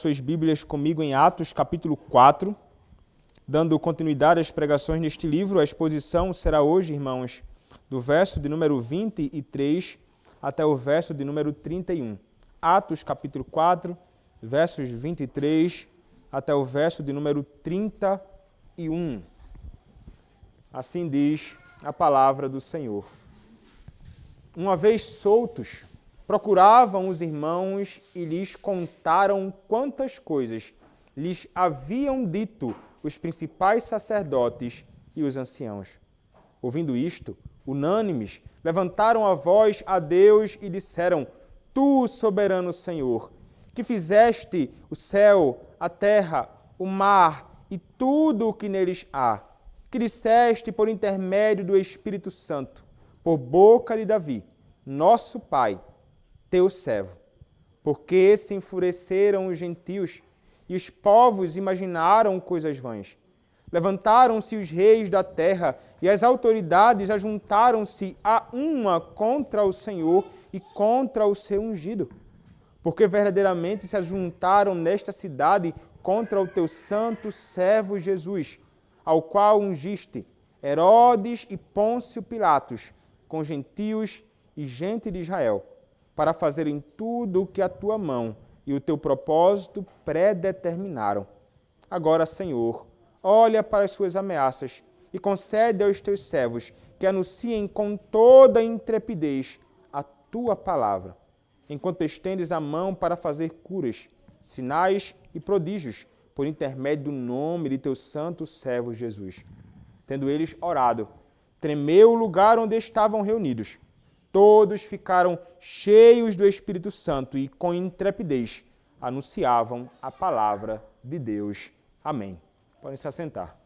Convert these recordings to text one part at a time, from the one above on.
Suas Bíblias comigo em Atos, capítulo 4, dando continuidade às pregações neste livro. A exposição será hoje, irmãos, do verso de número 23 até o verso de número 31. Atos, capítulo 4, versos 23 até o verso de número 31. Assim diz a palavra do Senhor. Uma vez soltos, procuravam os irmãos e lhes contaram quantas coisas lhes haviam dito os principais sacerdotes e os anciãos. Ouvindo isto, unânimes, levantaram a voz a Deus e disseram: Tu, soberano Senhor, que fizeste o céu, a terra, o mar e tudo o que neles há, que disseste por intermédio do Espírito Santo, por boca de Davi, nosso pai, teu servo, porque se enfureceram os gentios e os povos imaginaram coisas vãs. Levantaram-se os reis da terra e as autoridades ajuntaram-se a uma contra o Senhor e contra o seu ungido, porque verdadeiramente se ajuntaram nesta cidade contra o teu santo servo Jesus, ao qual ungiste Herodes e Pôncio Pilatos, com gentios e gente de Israel, para fazerem tudo o que a tua mão e o teu propósito predeterminaram. Agora, Senhor, olha para as suas ameaças e concede aos teus servos que anunciem com toda intrepidez a tua palavra, enquanto estendes a mão para fazer curas, sinais e prodígios, por intermédio do nome de teu santo servo Jesus. Tendo eles orado, tremeu o lugar onde estavam reunidos. Todos ficaram cheios do Espírito Santo e, com intrepidez, anunciavam a palavra de Deus. Amém. Podem se assentar.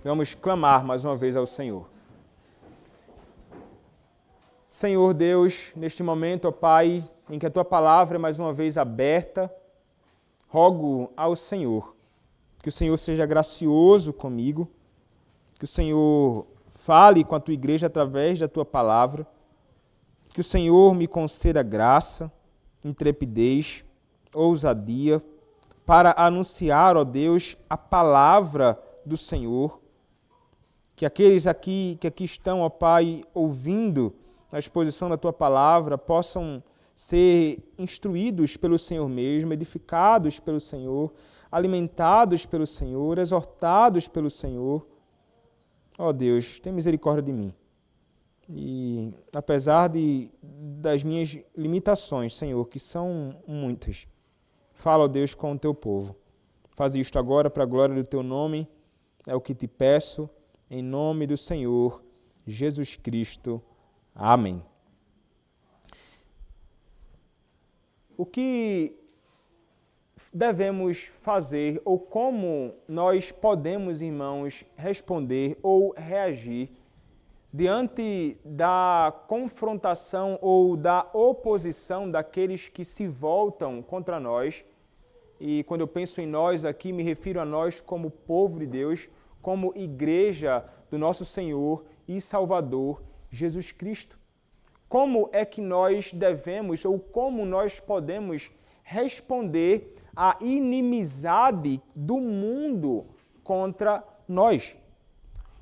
Vamos clamar mais uma vez ao Senhor. Senhor Deus, neste momento, ó Pai, em que a Tua palavra é mais uma vez aberta, rogo ao Senhor que o Senhor seja gracioso comigo, que o Senhor fale com a Tua igreja através da Tua palavra, que o Senhor me conceda graça, intrepidez, ousadia, para anunciar, ó Deus, a palavra do Senhor, que aqueles que aqui estão, ó Pai, ouvindo a exposição da Tua palavra, possam ser instruídos pelo Senhor mesmo, edificados pelo Senhor, alimentados pelo Senhor, exortados pelo Senhor. Ó Deus, tem misericórdia de mim. E apesar das minhas limitações, Senhor, que são muitas, fala, ó Deus, com o Teu povo. Faz isto agora para a glória do Teu nome, é o que te peço, em nome do Senhor Jesus Cristo. Amém. O que devemos fazer ou como nós podemos, irmãos, responder ou reagir diante da confrontação ou da oposição daqueles que se voltam contra nós? E quando eu penso em nós aqui, me refiro a nós como povo de Deus, como igreja do nosso Senhor e Salvador Jesus Cristo. Como é que nós devemos ou como nós podemos responder à inimizade do mundo contra nós?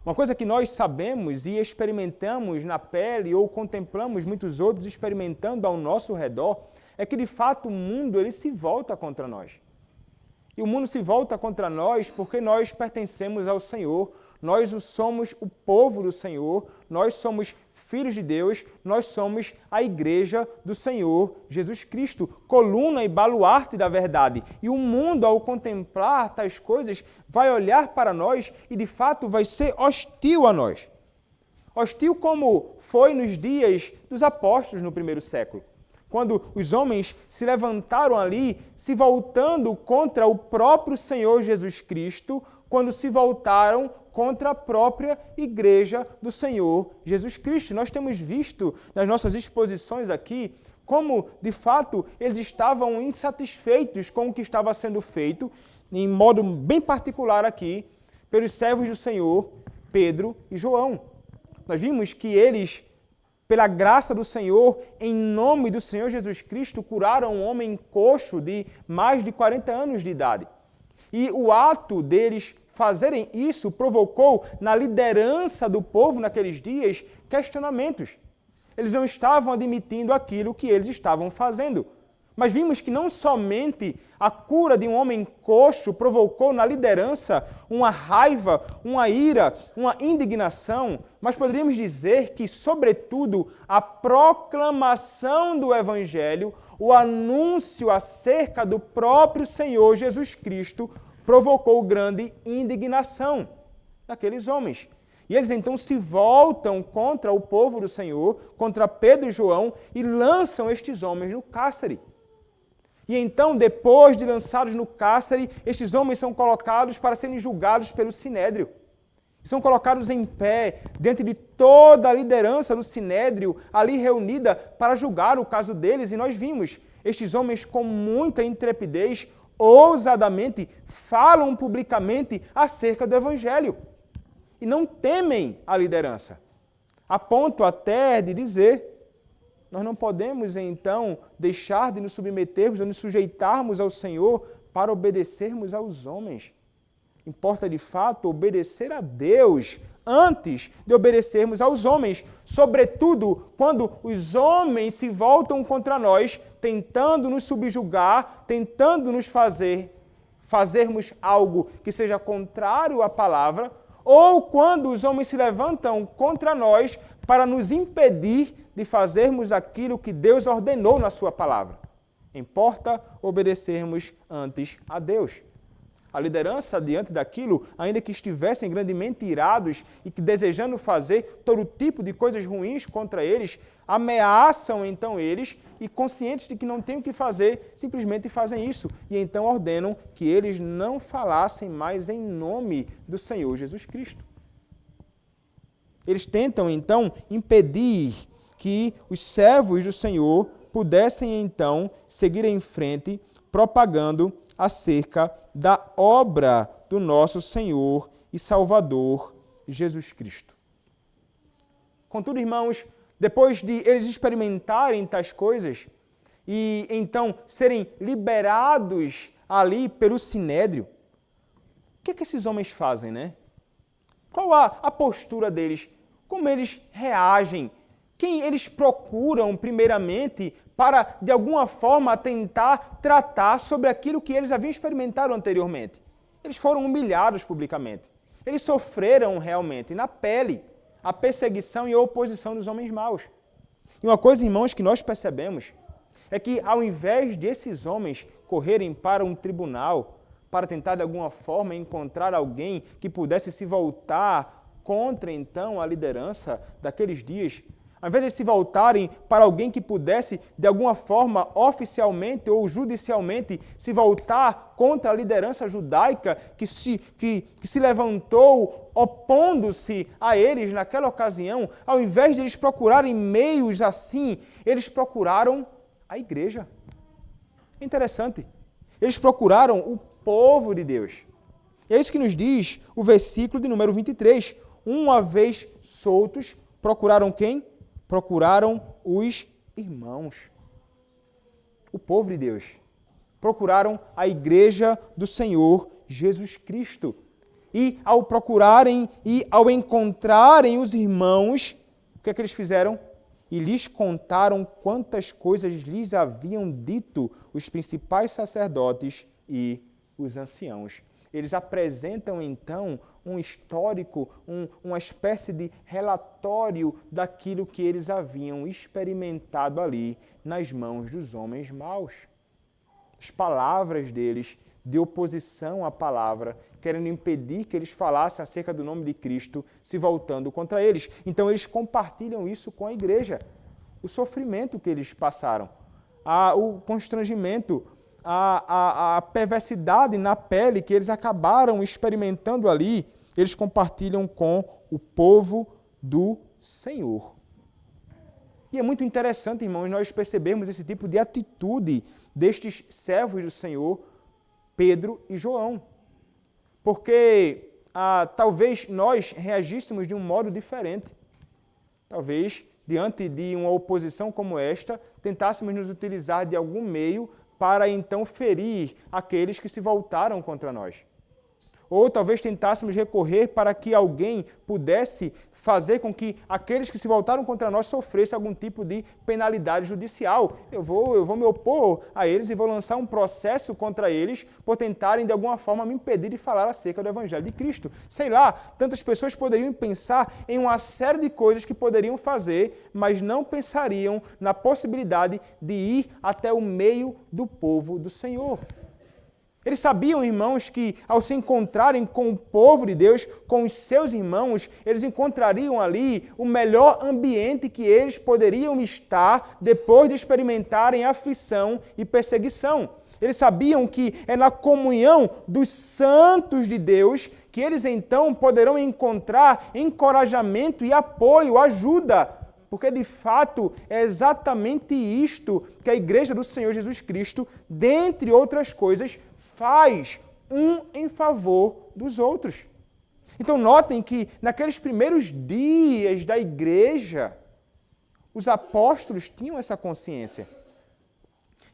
Uma coisa que nós sabemos e experimentamos na pele ou contemplamos muitos outros experimentando ao nosso redor é que, de fato, o mundo ele se volta contra nós. E o mundo se volta contra nós porque nós pertencemos ao Senhor, nós somos o povo do Senhor, nós somos filhos de Deus, nós somos a igreja do Senhor Jesus Cristo, coluna e baluarte da verdade. E o mundo, ao contemplar tais coisas, vai olhar para nós e, de fato, vai ser hostil a nós. Hostil como foi nos dias dos apóstolos no primeiro século, quando os homens se levantaram ali, se voltando contra o próprio Senhor Jesus Cristo, quando se voltaram contra a própria igreja do Senhor Jesus Cristo. Nós temos visto nas nossas exposições aqui como, de fato, eles estavam insatisfeitos com o que estava sendo feito, em modo bem particular aqui, pelos servos do Senhor, Pedro e João. Nós vimos que eles pela graça do Senhor, em nome do Senhor Jesus Cristo, curaram um homem coxo de mais de 40 anos de idade. E o ato deles fazerem isso provocou na liderança do povo naqueles dias questionamentos. Eles não estavam admitindo aquilo que eles estavam fazendo. Mas vimos que não somente a cura de um homem coxo provocou na liderança uma raiva, uma ira, uma indignação, mas poderíamos dizer que, sobretudo, a proclamação do Evangelho, o anúncio acerca do próprio Senhor Jesus Cristo, provocou grande indignação naqueles homens. E eles então se voltam contra o povo do Senhor, contra Pedro e João, e lançam estes homens no cárcere. E então, depois de lançados no cárcere, estes homens são colocados para serem julgados pelo Sinédrio. São colocados em pé, diante de toda a liderança do Sinédrio, ali reunida para julgar o caso deles. E nós vimos estes homens com muita intrepidez, ousadamente, falam publicamente acerca do Evangelho. E não temem a liderança, a ponto até de dizer: nós não podemos, então, deixar de nos submetermos ou nos sujeitarmos ao Senhor para obedecermos aos homens. Importa, de fato, obedecer a Deus antes de obedecermos aos homens, sobretudo quando os homens se voltam contra nós, tentando nos subjugar, tentando nos fazermos algo que seja contrário à palavra, ou quando os homens se levantam contra nós para nos impedir de fazermos aquilo que Deus ordenou na sua palavra. Importa obedecermos antes a Deus. A liderança, diante daquilo, ainda que estivessem grandemente irados e que desejando fazer todo tipo de coisas ruins contra eles, ameaçam então eles e, conscientes de que não têm o que fazer, simplesmente fazem isso. E então ordenam que eles não falassem mais em nome do Senhor Jesus Cristo. Eles tentam então impedir que os servos do Senhor pudessem então seguir em frente propagando acerca da obra do nosso Senhor e Salvador Jesus Cristo. Contudo, irmãos, depois de eles experimentarem tais coisas e então serem liberados ali pelo Sinédrio, o que esses homens fazem, né? Qual a postura deles? Como eles reagem? Quem eles procuram primeiramente para, de alguma forma, tentar tratar sobre aquilo que eles haviam experimentado anteriormente? Eles foram humilhados publicamente. Eles sofreram realmente, na pele, a perseguição e a oposição dos homens maus. E uma coisa, irmãos, que nós percebemos é que, ao invés de esses homens correrem para um tribunal para tentar, de alguma forma, encontrar alguém que pudesse se voltar contra, então, a liderança daqueles dias, ao invés de se voltarem para alguém que pudesse, de alguma forma, oficialmente ou judicialmente, se voltar contra a liderança judaica que se levantou opondo-se a eles naquela ocasião, ao invés de eles procurarem meios assim, eles procuraram a igreja. É interessante. Eles procuraram o povo de Deus. É isso que nos diz o versículo de número 23. Uma vez soltos, procuraram quem? Procuraram os irmãos, o povo de Deus. Procuraram a igreja do Senhor Jesus Cristo. E ao procurarem e ao encontrarem os irmãos, o que é que eles fizeram? E lhes contaram quantas coisas lhes haviam dito os principais sacerdotes e os anciãos. Eles apresentam, então, um histórico, uma espécie de relatório daquilo que eles haviam experimentado ali nas mãos dos homens maus. As palavras deles, de oposição à palavra, querendo impedir que eles falassem acerca do nome de Cristo, se voltando contra eles. Então, eles compartilham isso com a igreja. O sofrimento que eles passaram, o constrangimento, a perversidade na pele que eles acabaram experimentando ali, eles compartilham com o povo do Senhor. E é muito interessante, irmãos, nós percebermos esse tipo de atitude destes servos do Senhor, Pedro e João. Porque talvez nós reagíssemos de um modo diferente. Talvez diante de uma oposição como esta, tentássemos nos utilizar de algum meio para então ferir aqueles que se voltaram contra nós. Ou talvez tentássemos recorrer para que alguém pudesse fazer com que aqueles que se voltaram contra nós sofressem algum tipo de penalidade judicial. Eu vou me opor a eles e vou lançar um processo contra eles por tentarem de alguma forma me impedir de falar acerca do Evangelho de Cristo. Sei lá, tantas pessoas poderiam pensar em uma série de coisas que poderiam fazer, mas não pensariam na possibilidade de ir até o meio do povo do Senhor. Eles sabiam, irmãos, que ao se encontrarem com o povo de Deus, com os seus irmãos, eles encontrariam ali o melhor ambiente que eles poderiam estar depois de experimentarem aflição e perseguição. Eles sabiam que é na comunhão dos santos de Deus que eles então poderão encontrar encorajamento e apoio, ajuda. Porque, de fato, é exatamente isto que a Igreja do Senhor Jesus Cristo, dentre outras coisas, faz um em favor dos outros. Então notem que naqueles primeiros dias da igreja, os apóstolos tinham essa consciência.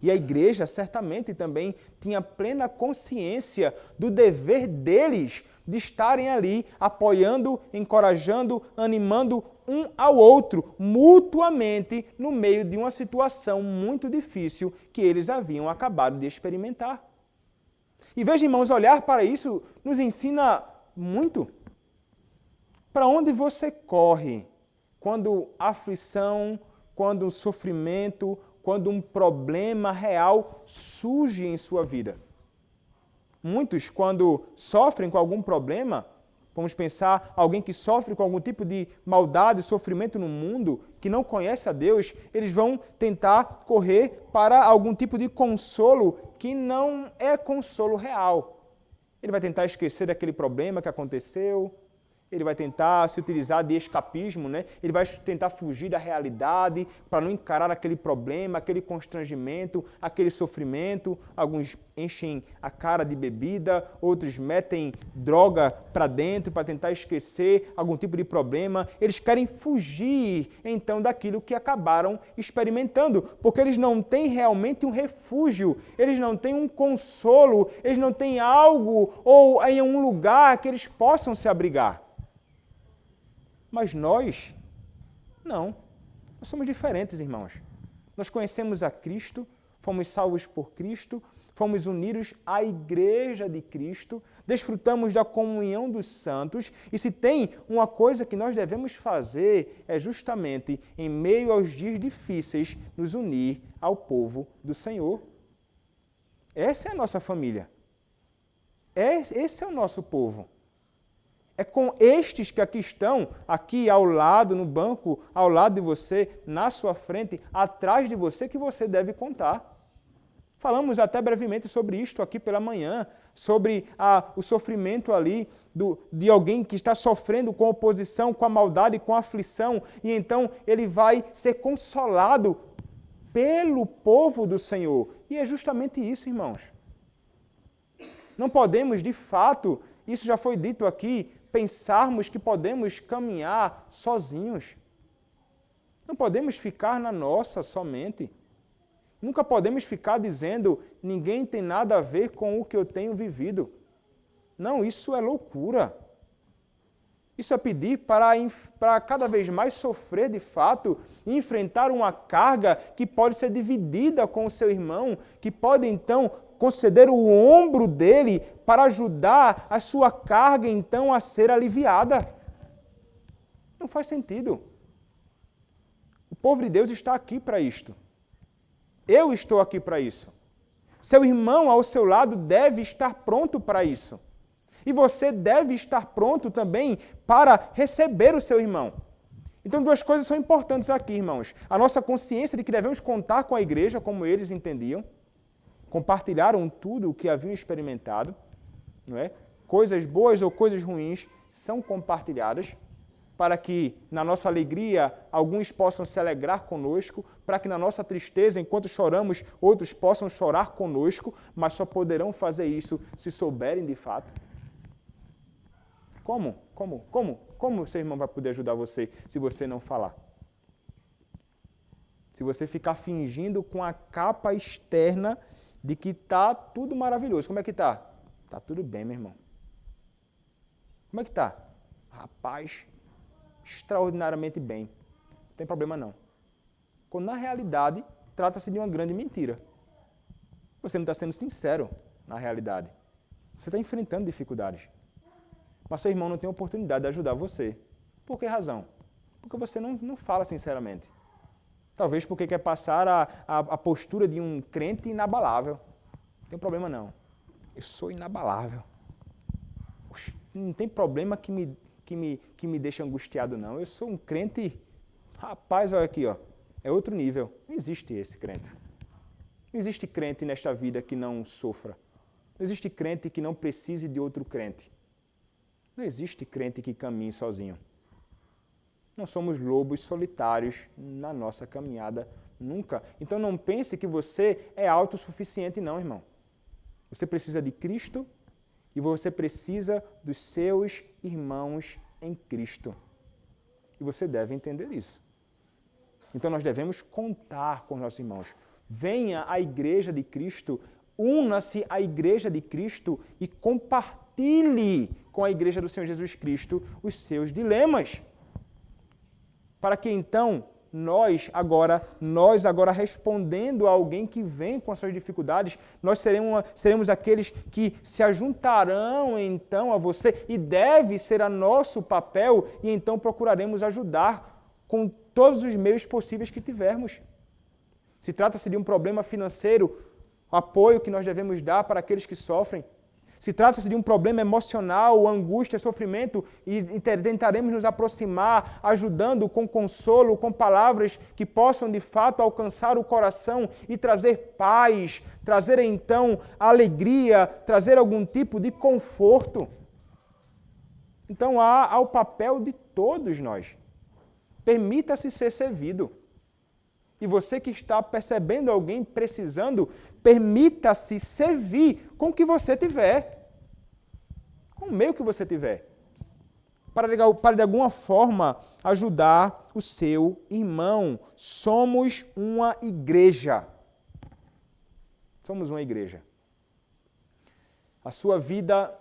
E a igreja certamente também tinha plena consciência do dever deles de estarem ali apoiando, encorajando, animando um ao outro, mutuamente, no meio de uma situação muito difícil que eles haviam acabado de experimentar. E veja, irmãos, olhar para isso nos ensina muito. Para onde você corre quando aflição, quando sofrimento, quando um problema real surge em sua vida? Muitos, quando sofrem com algum problema, vamos pensar alguém que sofre com algum tipo de maldade, sofrimento no mundo, que não conhece a Deus, eles vão tentar correr para algum tipo de consolo que não é consolo real. Ele vai tentar esquecer daquele problema que aconteceu, ele vai tentar se utilizar de escapismo, né? Ele vai tentar fugir da realidade para não encarar aquele problema, aquele constrangimento, aquele sofrimento. Alguns enchem a cara de bebida, outros metem droga para dentro para tentar esquecer algum tipo de problema. Eles querem fugir, então, daquilo que acabaram experimentando, porque eles não têm realmente um refúgio, eles não têm um consolo, eles não têm algo ou em um lugar que eles possam se abrigar. Mas nós, não. Nós somos diferentes, irmãos. Nós conhecemos a Cristo, fomos salvos por Cristo, fomos unidos à Igreja de Cristo, desfrutamos da comunhão dos santos, e se tem uma coisa que nós devemos fazer, é justamente, em meio aos dias difíceis, nos unir ao povo do Senhor. Essa é a nossa família. Esse é o nosso povo. É com estes que aqui estão, aqui ao lado, no banco, ao lado de você, na sua frente, atrás de você, que você deve contar. Falamos até brevemente sobre isto aqui pela manhã, sobre o sofrimento ali de alguém que está sofrendo com oposição, com a maldade, com a aflição, e então ele vai ser consolado pelo povo do Senhor. E é justamente isso, irmãos. Não podemos, de fato, isso já foi dito aqui, pensarmos que podemos caminhar sozinhos. Não podemos ficar na nossa somente. Nunca podemos ficar dizendo, ninguém tem nada a ver com o que eu tenho vivido. Não, isso é loucura. Isso é pedir para cada vez mais sofrer de fato e enfrentar uma carga que pode ser dividida com o seu irmão, que pode então conceder o ombro dele para ajudar a sua carga então a ser aliviada. Não faz sentido. O povo de Deus está aqui para isto. Eu estou aqui para isso. Seu irmão ao seu lado deve estar pronto para isso. E você deve estar pronto também para receber o seu irmão. Então, duas coisas são importantes aqui, irmãos. A nossa consciência de que devemos contar com a igreja, como eles entendiam. Compartilharam tudo o que haviam experimentado. Não é? Coisas boas ou coisas ruins são compartilhadas para que, na nossa alegria, alguns possam se alegrar conosco, para que na nossa tristeza, enquanto choramos, outros possam chorar conosco, mas só poderão fazer isso se souberem de fato. Como seu irmão vai poder ajudar você se você não falar? Se você ficar fingindo com a capa externa de que tá tudo maravilhoso. Como é que tá? Tá tudo bem, meu irmão. Como é que tá? Rapaz, extraordinariamente bem. Não tem problema não. Quando na realidade trata-se de uma grande mentira. Você não está sendo sincero na realidade. Você está enfrentando dificuldades. Mas seu irmão não tem oportunidade de ajudar você. Por que razão? Porque você não fala sinceramente. Talvez porque quer passar a postura de um crente inabalável. Não tem problema não. Eu sou inabalável. Oxe, não tem problema que me deixa angustiado não. Eu sou um crente... Rapaz, olha aqui, ó. É outro nível. Não existe esse crente. Não existe crente nesta vida que não sofra. Não existe crente que não precise de outro crente. Não existe crente que caminhe sozinho. Não somos lobos solitários na nossa caminhada, nunca. Então não pense que você é autossuficiente, não, irmão. Você precisa de Cristo e você precisa dos seus irmãos em Cristo. E você deve entender isso. Então nós devemos contar com os nossos irmãos. Venha à igreja de Cristo, una-se à igreja de Cristo e compartilhe com a igreja do Senhor Jesus Cristo os seus dilemas. Para que então nós agora respondendo a alguém que vem com as suas dificuldades, nós seremos aqueles que se ajuntarão então a você e deve ser a nosso papel e então procuraremos ajudar com todos os meios possíveis que tivermos. Se trata-se de um problema financeiro, apoio que nós devemos dar para aqueles que sofrem. Se trata-se de um problema emocional, angústia, sofrimento, e tentaremos nos aproximar, ajudando com consolo, com palavras que possam de fato alcançar o coração e trazer paz, trazer então alegria, trazer algum tipo de conforto. Então há o papel de todos nós. Permita-se ser servido. E você que está percebendo alguém precisando, permita-se servir com o que você tiver. Com o meio que você tiver. Para de alguma forma ajudar o seu irmão. Somos uma igreja. Somos uma igreja. A sua vida,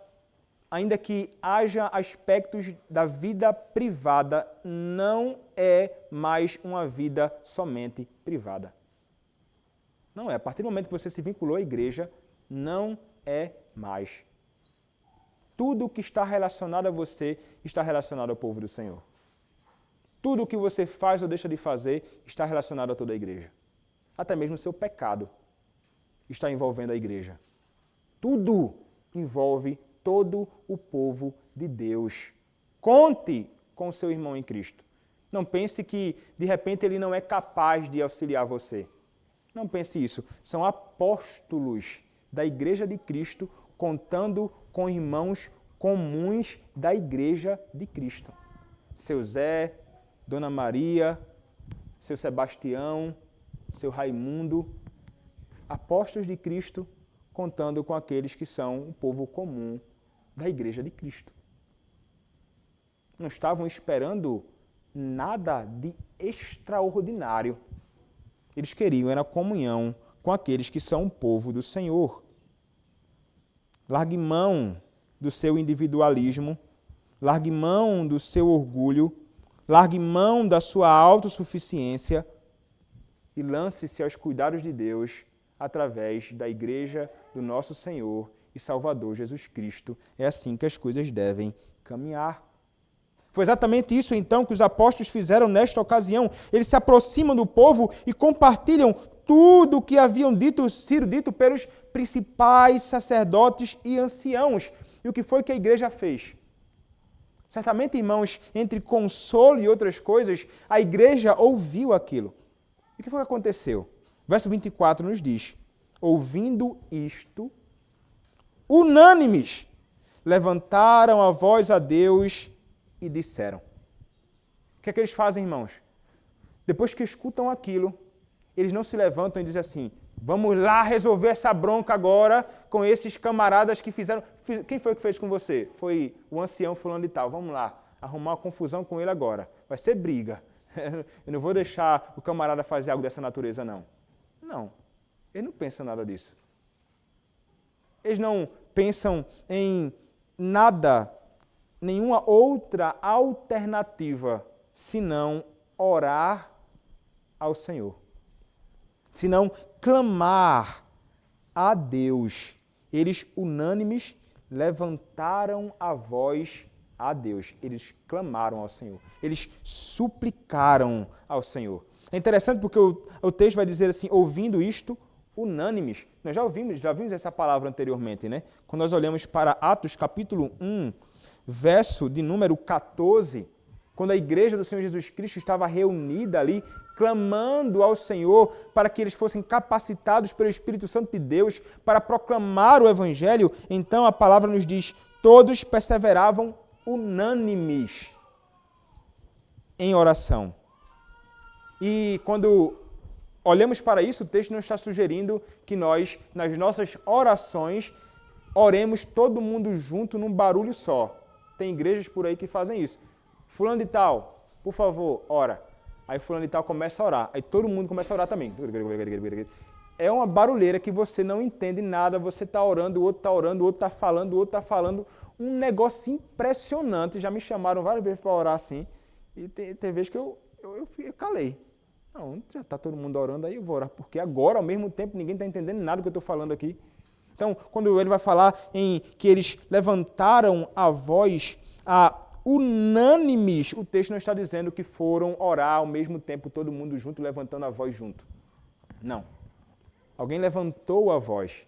ainda que haja aspectos da vida privada, não é mais uma vida somente privada. Não é. A partir do momento que você se vinculou à igreja, não é mais. Tudo que está relacionado a você está relacionado ao povo do Senhor. Tudo o que você faz ou deixa de fazer está relacionado a toda a igreja. Até mesmo o seu pecado está envolvendo a igreja. Tudo envolve todo o povo de Deus. Conte com o seu irmão em Cristo. Não pense que, de repente, ele não é capaz de auxiliar você. Não pense isso. São apóstolos da Igreja de Cristo contando com irmãos comuns da Igreja de Cristo. Seu Zé, Dona Maria, seu Sebastião, seu Raimundo. Apóstolos de Cristo contando com aqueles que são o povo comum da Igreja de Cristo. Não estavam esperando nada de extraordinário. Eles queriam era comunhão com aqueles que são o povo do Senhor. Largue mão do seu individualismo, largue mão do seu orgulho, largue mão da sua autossuficiência e lance-se aos cuidados de Deus através da igreja do nosso Senhor e Salvador Jesus Cristo. É assim que as coisas devem caminhar. Foi exatamente isso, então, que os apóstolos fizeram nesta ocasião. Eles se aproximam do povo e compartilham tudo o que haviam sido dito pelos principais sacerdotes e anciãos. E o que foi que a igreja fez? Certamente, irmãos, entre consolo e outras coisas, a igreja ouviu aquilo. E o que foi que aconteceu? Verso 24 nos diz: ouvindo isto, unânimes, levantaram a voz a Deus e disseram. O que é que eles fazem, irmãos? Depois que escutam aquilo, eles não se levantam e dizem assim: vamos lá resolver essa bronca agora com esses camaradas que fizeram... Quem foi que fez com você? Foi o ancião fulano de tal. Vamos lá, arrumar uma confusão com ele agora. Vai ser briga. Eu não vou deixar o camarada fazer algo dessa natureza, não. Não, eles não pensam nada disso. Eles não pensam em nada, nenhuma outra alternativa, senão orar ao Senhor. Senão clamar a Deus. Eles, unânimes, levantaram a voz a Deus. Eles clamaram ao Senhor. Eles suplicaram ao Senhor. É interessante porque o texto vai dizer assim, ouvindo isto, unânimes. Nós já vimos essa palavra anteriormente, né? Quando nós olhamos para Atos capítulo 1, verso de número 14, quando a igreja do Senhor Jesus Cristo estava reunida ali, clamando ao Senhor para que eles fossem capacitados pelo Espírito Santo de Deus para proclamar o Evangelho, então a palavra nos diz, todos perseveravam unânimes em oração. E quando olhamos para isso, o texto não está sugerindo que nós, nas nossas orações, oremos todo mundo junto num barulho só. Tem igrejas por aí que fazem isso. Fulano de tal, por favor, ora. Aí fulano de tal começa a orar. Aí todo mundo começa a orar também. É uma barulheira que você não entende nada. Você está orando, o outro está orando, o outro está falando, o outro está falando. Um negócio impressionante. Já me chamaram várias vezes para orar assim. E tem vezes que eu calei. Não, já está todo mundo orando, aí eu vou orar. Porque agora, ao mesmo tempo, ninguém está entendendo nada do que eu estou falando aqui. Então, quando ele vai falar em que eles levantaram a voz unânimes, o texto não está dizendo que foram orar ao mesmo tempo, todo mundo junto, levantando a voz junto. Não. Alguém levantou a voz.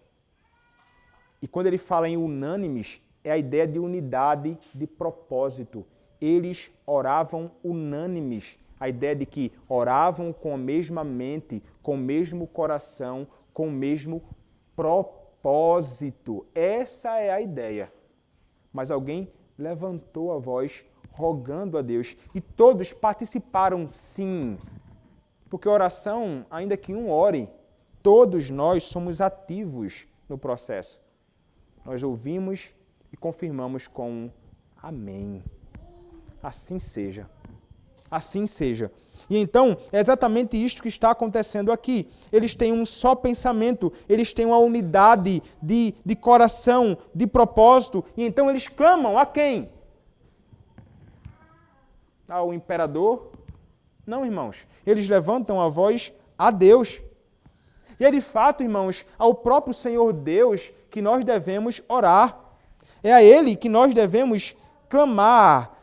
E quando ele fala em unânimes, é a ideia de unidade de propósito. Eles oravam unânimes. A ideia de que oravam com a mesma mente, com o mesmo coração, com o mesmo propósito. Essa é a ideia. Mas alguém levantou a voz rogando a Deus. E todos participaram sim. Porque oração, ainda que um ore, todos nós somos ativos no processo. Nós ouvimos e confirmamos com um amém. Assim seja. Assim seja. E então, é exatamente isto que está acontecendo aqui. Eles têm um só pensamento, eles têm uma unidade de coração, de propósito, e então eles clamam a quem? Ao imperador? Não, irmãos. Eles levantam a voz a Deus. E é de fato, irmãos, ao próprio Senhor Deus que nós devemos orar. É a Ele que nós devemos clamar.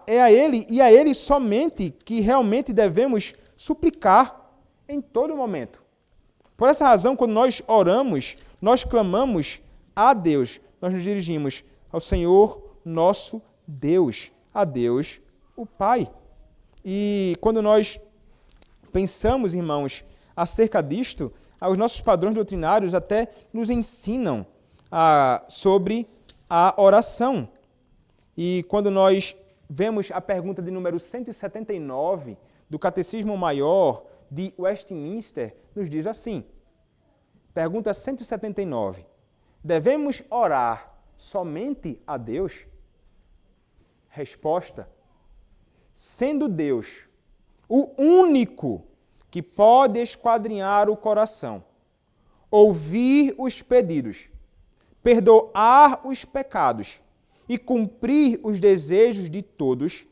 É a Ele e a Ele somente que realmente devemos suplicar em todo momento. Por essa razão, quando nós oramos, nós clamamos a Deus. Nós nos dirigimos ao Senhor nosso Deus, a Deus o Pai. E quando nós pensamos, irmãos, acerca disto, os nossos padrões doutrinários até nos ensinam sobre a oração. E quando nós vemos a pergunta de número 179 do Catecismo Maior de Westminster, nos diz assim, pergunta 179, devemos orar somente a Deus? Resposta, sendo Deus o único que pode esquadrinhar o coração, ouvir os pedidos, perdoar os pecados e cumprir os desejos de todos,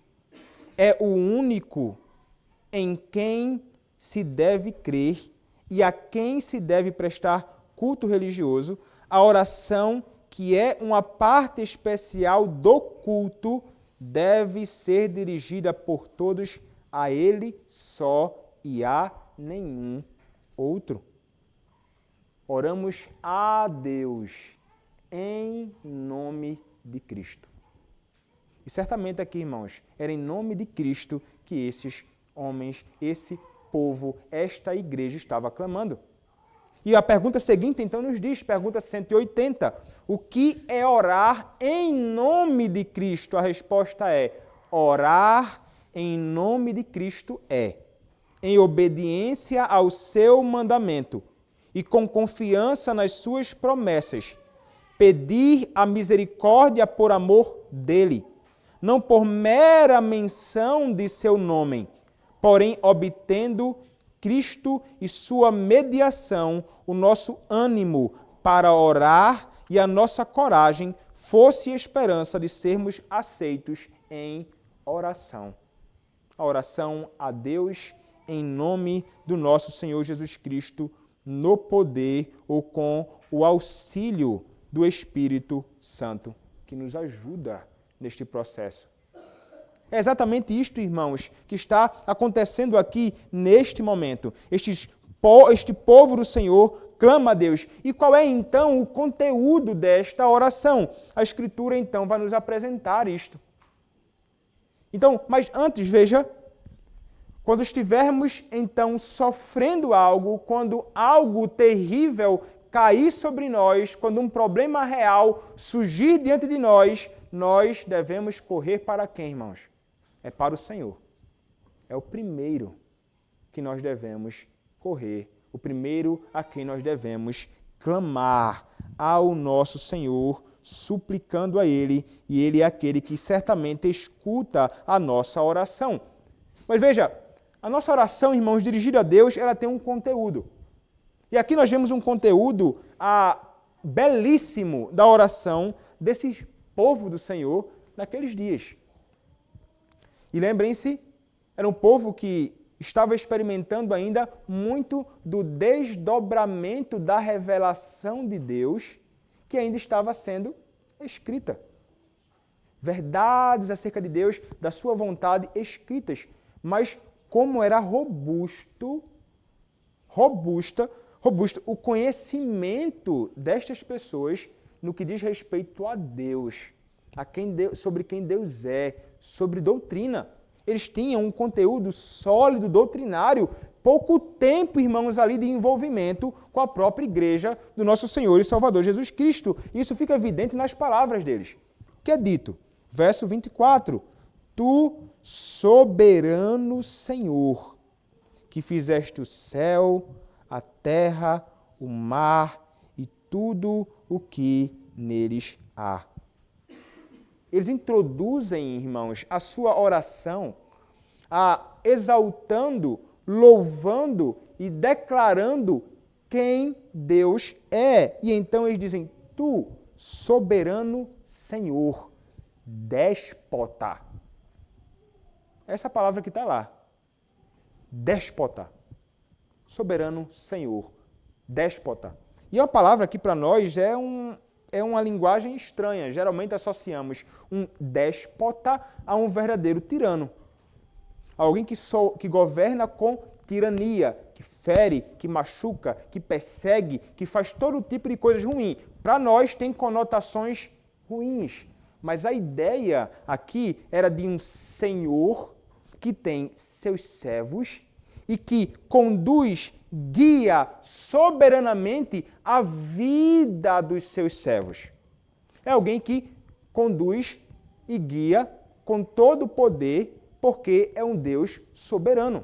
é o único em quem se deve crer e a quem se deve prestar culto religioso. A oração, que é uma parte especial do culto, deve ser dirigida por todos a Ele só e a nenhum outro. Oramos a Deus em nome de Cristo. E certamente aqui, irmãos, era em nome de Cristo que esses homens, esse povo, esta igreja estava clamando. E a pergunta seguinte, então, nos diz, pergunta 180, o que é orar em nome de Cristo? A resposta é, orar em nome de Cristo é, em obediência ao seu mandamento e com confiança nas suas promessas, pedir a misericórdia por amor dele, não por mera menção de seu nome, porém obtendo Cristo e sua mediação, o nosso ânimo para orar e a nossa coragem fosse esperança de sermos aceitos em oração. A oração a Deus em nome do nosso Senhor Jesus Cristo, no poder ou com o auxílio do Espírito Santo, que nos ajuda neste processo. É exatamente isto, irmãos, que está acontecendo aqui neste momento. Este povo do Senhor clama a Deus. E qual é, então, o conteúdo desta oração? A Escritura, então, vai nos apresentar isto. Então, mas antes, veja, quando estivermos, então, sofrendo algo, quando algo terrível cair sobre nós, quando um problema real surgir diante de nós, nós devemos correr para quem, irmãos? É para o Senhor. É o primeiro que nós devemos correr, o primeiro a quem nós devemos clamar ao nosso Senhor, suplicando a Ele, e Ele é aquele que certamente escuta a nossa oração. Mas veja, a nossa oração, irmãos, dirigida a Deus, ela tem um conteúdo. E aqui nós vemos um conteúdo belíssimo da oração desse povo do Senhor naqueles dias. E lembrem-se, era um povo que estava experimentando ainda muito do desdobramento da revelação de Deus que ainda estava sendo escrita. Verdades acerca de Deus, da sua vontade, escritas. Mas como era robusto o conhecimento destas pessoas no que diz respeito a Deus, sobre quem Deus é, sobre doutrina. Eles tinham um conteúdo sólido, doutrinário, pouco tempo, irmãos, ali de envolvimento com a própria igreja do nosso Senhor e Salvador Jesus Cristo. Isso fica evidente nas palavras deles. O que é dito? Verso 24. Tu, soberano Senhor, que fizeste o céu, a terra, o mar e tudo o que neles há. Eles introduzem, irmãos, a sua oração exaltando, louvando e declarando quem Deus é. E então eles dizem, tu, soberano Senhor, déspota. Essa palavra que está lá. Déspota. Soberano Senhor, déspota. E a palavra aqui para nós é uma linguagem estranha. Geralmente associamos um déspota a um verdadeiro tirano. Alguém que governa com tirania, que fere, que machuca, que persegue, que faz todo tipo de coisas ruins. Para nós tem conotações ruins. Mas a ideia aqui era de um senhor que tem seus servos e que conduz, guia soberanamente a vida dos seus servos. É alguém que conduz e guia com todo o poder, porque é um Deus soberano.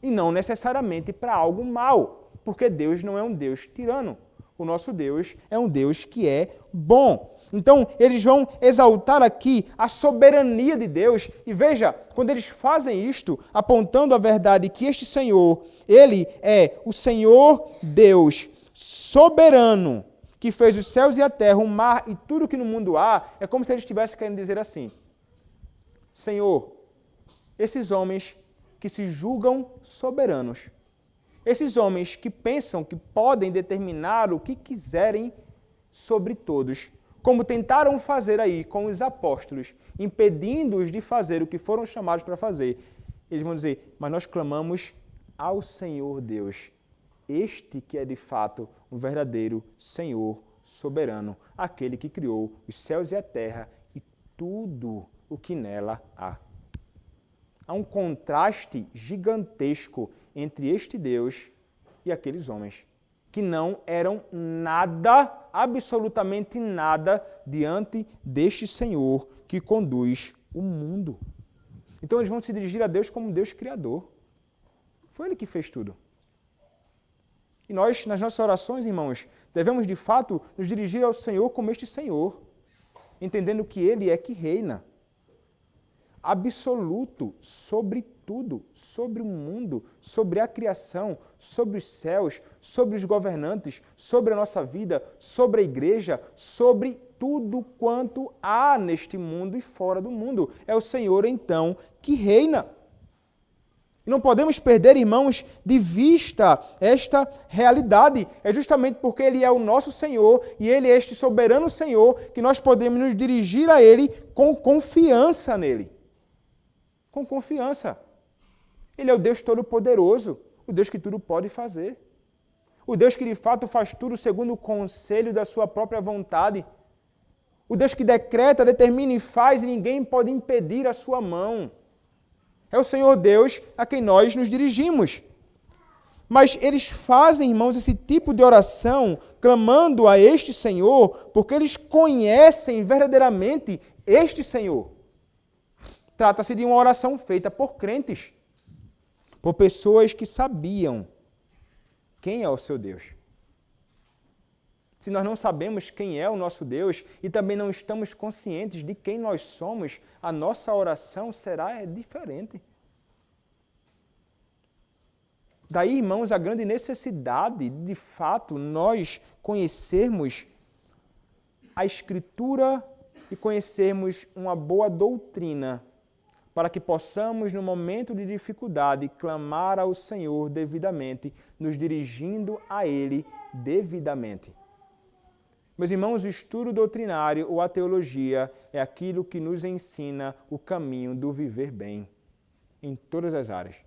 E não necessariamente para algo mal, porque Deus não é um Deus tirano. O nosso Deus é um Deus que é bom. Então, eles vão exaltar aqui a soberania de Deus. E veja, quando eles fazem isto, apontando a verdade que este Senhor, Ele é o Senhor Deus soberano, que fez os céus e a terra, o mar e tudo que no mundo há, é como se eles estivessem querendo dizer assim, Senhor, esses homens que se julgam soberanos, esses homens que pensam que podem determinar o que quiserem sobre todos, como tentaram fazer aí com os apóstolos, impedindo-os de fazer o que foram chamados para fazer. Eles vão dizer, mas nós clamamos ao Senhor Deus, este que é de fato um verdadeiro Senhor soberano, aquele que criou os céus e a terra e tudo o que nela há. Há um contraste gigantesco entre este Deus e aqueles homens, que não eram nada, absolutamente nada, diante deste Senhor que conduz o mundo. Então eles vão se dirigir a Deus como Deus Criador. Foi Ele que fez tudo. E nós, nas nossas orações, irmãos, devemos de fato nos dirigir ao Senhor como este Senhor, entendendo que Ele é que reina, absoluto sobre tudo, sobre o mundo, sobre a criação, sobre os céus, sobre os governantes, sobre a nossa vida, sobre a igreja, sobre tudo quanto há neste mundo e fora do mundo. É o Senhor, então, que reina. E não podemos perder, irmãos, de vista esta realidade. É justamente porque Ele é o nosso Senhor e Ele é este soberano Senhor que nós podemos nos dirigir a Ele com confiança nele. Com confiança. Ele é o Deus Todo-Poderoso, o Deus que tudo pode fazer. O Deus que de fato faz tudo segundo o conselho da sua própria vontade. O Deus que decreta, determina e faz e ninguém pode impedir a sua mão. É o Senhor Deus a quem nós nos dirigimos. Mas eles fazem, irmãos, esse tipo de oração, clamando a este Senhor, porque eles conhecem verdadeiramente este Senhor. Trata-se de uma oração feita por crentes, por pessoas que sabiam quem é o seu Deus. Se nós não sabemos quem é o nosso Deus e também não estamos conscientes de quem nós somos, a nossa oração será diferente. Daí, irmãos, a grande necessidade de fato nós conhecermos a Escritura e conhecermos uma boa doutrina para que possamos, no momento de dificuldade, clamar ao Senhor devidamente, nos dirigindo a Ele devidamente. Meus irmãos, o estudo doutrinário ou a teologia é aquilo que nos ensina o caminho do viver bem, em todas as áreas.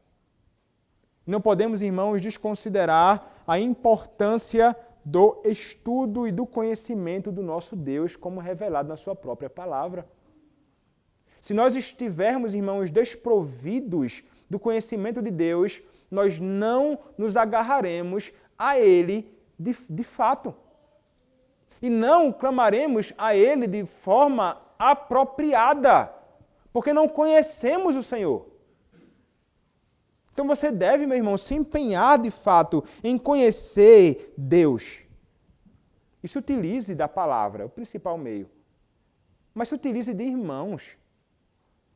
Não podemos, irmãos, desconsiderar a importância do estudo e do conhecimento do nosso Deus, como revelado na sua própria palavra. Se nós estivermos, irmãos, desprovidos do conhecimento de Deus, nós não nos agarraremos a Ele de fato. E não clamaremos a Ele de forma apropriada, porque não conhecemos o Senhor. Então você deve, meu irmão, se empenhar de fato em conhecer Deus. E se utilize da palavra, o principal meio. Mas se utilize de irmãos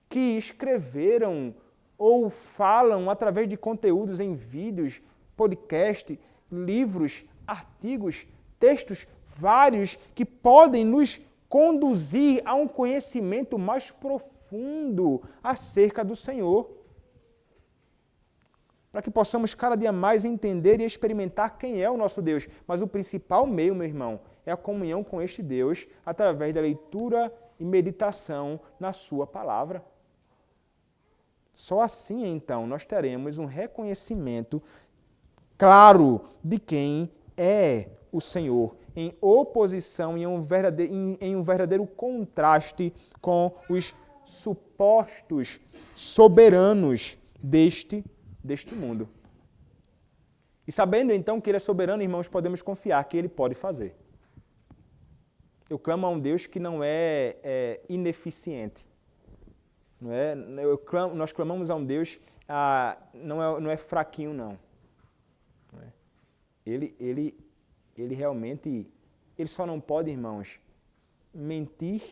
que escreveram ou falam através de conteúdos em vídeos, podcast, livros, artigos, textos vários que podem nos conduzir a um conhecimento mais profundo acerca do Senhor. Para que possamos cada dia mais entender e experimentar quem é o nosso Deus. Mas o principal meio, meu irmão, é a comunhão com este Deus através da leitura e meditação na sua palavra. Só assim, então, nós teremos um reconhecimento claro de quem é o Senhor, em oposição e em um verdadeiro contraste com os supostos soberanos deste mundo. E sabendo então que Ele é soberano, irmãos, podemos confiar que Ele pode fazer. Eu clamo a um Deus que não é ineficiente. Nós clamamos a um Deus, não é fraquinho, não. Ele realmente, Ele só não pode, irmãos, mentir,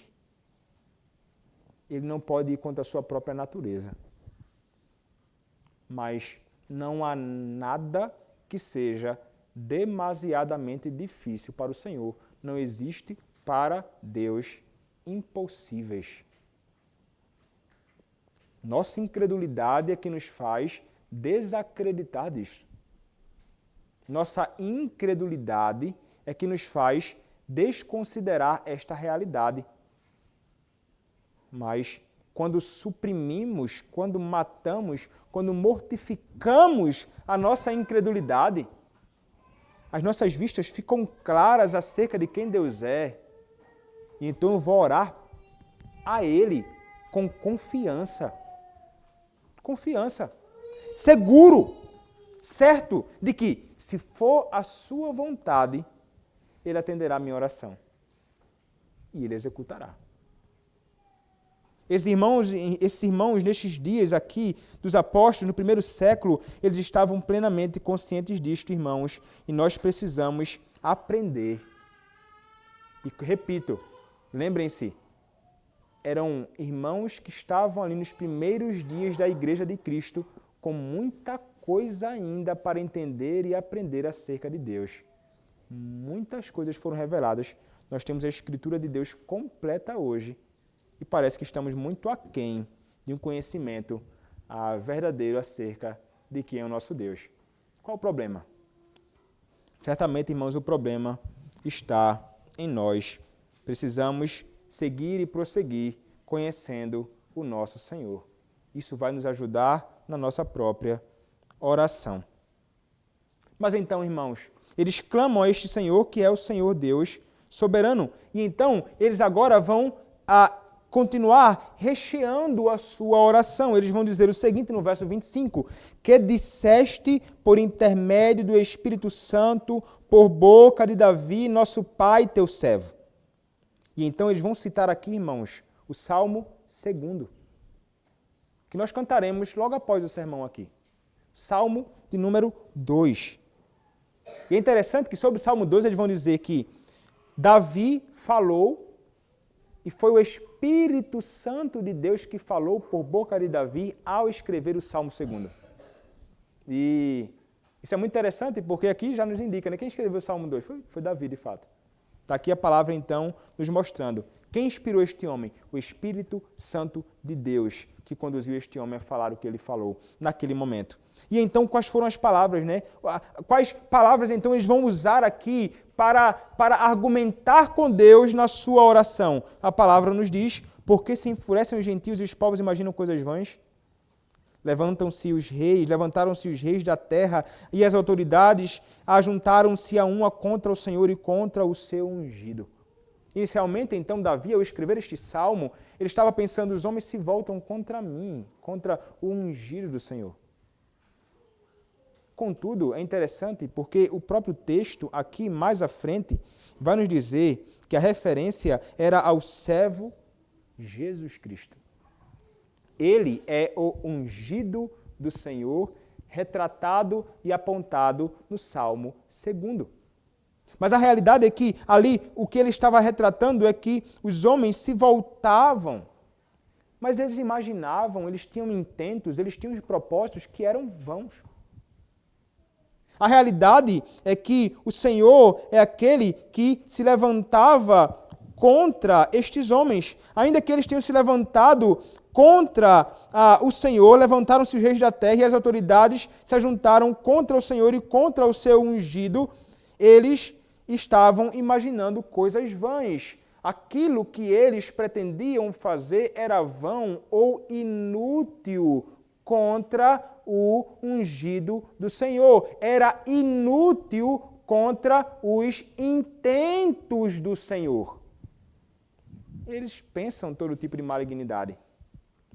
Ele não pode ir contra a sua própria natureza. Mas não há nada que seja demasiadamente difícil para o Senhor. Não existe para Deus impossíveis. Nossa incredulidade é que nos faz desacreditar disso. Nossa incredulidade é que nos faz desconsiderar esta realidade. Mas quando suprimimos, quando matamos, quando mortificamos a nossa incredulidade, as nossas vistas ficam claras acerca de quem Deus é. E então eu vou orar a Ele com confiança. Confiança. Seguro, certo de que, se for a sua vontade, Ele atenderá a minha oração. E Ele executará. Esses irmãos, nestes dias aqui dos apóstolos, no primeiro século, eles estavam plenamente conscientes disto, irmãos, e nós precisamos aprender. E repito, lembrem-se, eram irmãos que estavam ali nos primeiros dias da Igreja de Cristo, com muita coisa ainda para entender e aprender acerca de Deus. Muitas coisas foram reveladas. Nós temos a Escritura de Deus completa hoje e parece que estamos muito aquém de um conhecimento verdadeiro acerca de quem é o nosso Deus. Qual o problema? Certamente, irmãos, o problema está em nós. Precisamos seguir e prosseguir conhecendo o nosso Senhor. Isso vai nos ajudar na nossa própria oração. Mas então, irmãos, eles clamam a este Senhor, que é o Senhor Deus soberano. E então, eles agora vão continuar recheando a sua oração. Eles vão dizer o seguinte no verso 25, que disseste por intermédio do Espírito Santo, por boca de Davi, nosso pai, teu servo. E então eles vão citar aqui, irmãos, o Salmo 2, que nós cantaremos logo após o sermão aqui. Salmo de número 2. E é interessante que sobre o Salmo 2 eles vão dizer que Davi falou e foi o Espírito Santo de Deus que falou por boca de Davi ao escrever o Salmo 2. E isso é muito interessante porque aqui já nos indica, né? Quem escreveu o Salmo 2? Foi Davi, de fato. Está aqui a palavra, então, nos mostrando. Quem inspirou este homem? O Espírito Santo de Deus, que conduziu este homem a falar o que ele falou naquele momento. E então, quais foram as palavras, né? Quais palavras, então, eles vão usar aqui para argumentar com Deus na sua oração? A palavra nos diz, porque se enfurecem os gentios e os povos imaginam coisas vãs? Levantaram-se os reis da terra e as autoridades ajuntaram-se a uma contra o Senhor e contra o seu ungido. Inicialmente, então, Davi, ao escrever este salmo, ele estava pensando, os homens se voltam contra mim, contra o ungido do Senhor. Contudo, é interessante porque o próprio texto, aqui mais à frente, vai nos dizer que a referência era ao servo Jesus Cristo. Ele é o ungido do Senhor, retratado e apontado no Salmo 2. Mas a realidade é que ali o que ele estava retratando é que os homens se voltavam, mas eles imaginavam, eles tinham intentos, eles tinham propósitos que eram vãos. A realidade é que o Senhor é aquele que se levantava contra estes homens, ainda que eles tenham se levantado contra o Senhor, levantaram-se os reis da terra e as autoridades se ajuntaram contra o Senhor e contra o seu ungido. Eles estavam imaginando coisas vãs. Aquilo que eles pretendiam fazer era vão ou inútil contra o ungido do Senhor. Era inútil contra os intentos do Senhor. Eles pensam todo tipo de malignidade,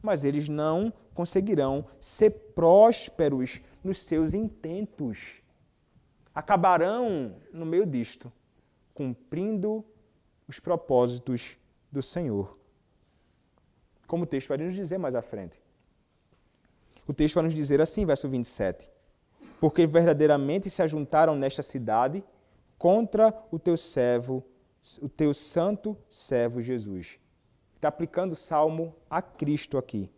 mas eles não conseguirão ser prósperos nos seus intentos. Acabarão, no meio disto, cumprindo os propósitos do Senhor. Como o texto vai nos dizer mais à frente. O texto vai nos dizer assim, verso 27. Porque verdadeiramente se ajuntaram nesta cidade contra o teu servo, o teu santo servo Jesus. Está aplicando o salmo a Cristo aqui,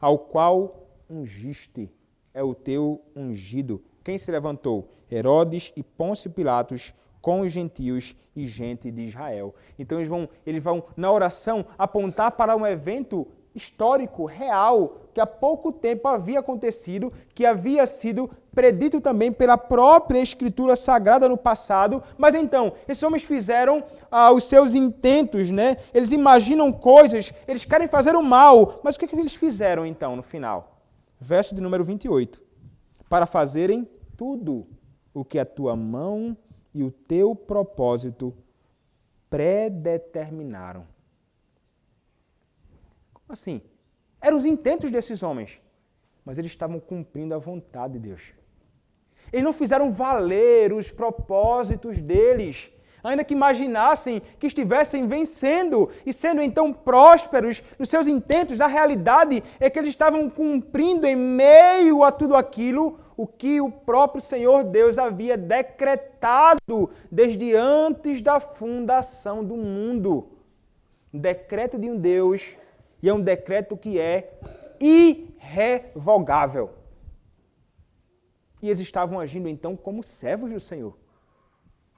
ao qual ungiste, é o teu ungido. Quem se levantou? Herodes e Pôncio Pilatos com os gentios e gente de Israel. Então eles vão na oração apontar para um evento histórico, real, que há pouco tempo havia acontecido, que havia sido predito também pela própria Escritura Sagrada no passado. Mas então, esses homens fizeram os seus intentos, né? Eles imaginam coisas, eles querem fazer o mal, mas o que é que eles fizeram então no final? Verso de número 28. Para fazerem tudo o que a tua mão e o teu propósito predeterminaram. Como assim? Eram os intentos desses homens, mas eles estavam cumprindo a vontade de Deus. Eles não fizeram valer os propósitos deles, ainda que imaginassem que estivessem vencendo e sendo então prósperos nos seus intentos. A realidade é que eles estavam cumprindo em meio a tudo aquilo o que o próprio Senhor Deus havia decretado desde antes da fundação do mundo. Decreto de um Deus E é um decreto que é irrevogável. E eles estavam agindo então como servos do Senhor.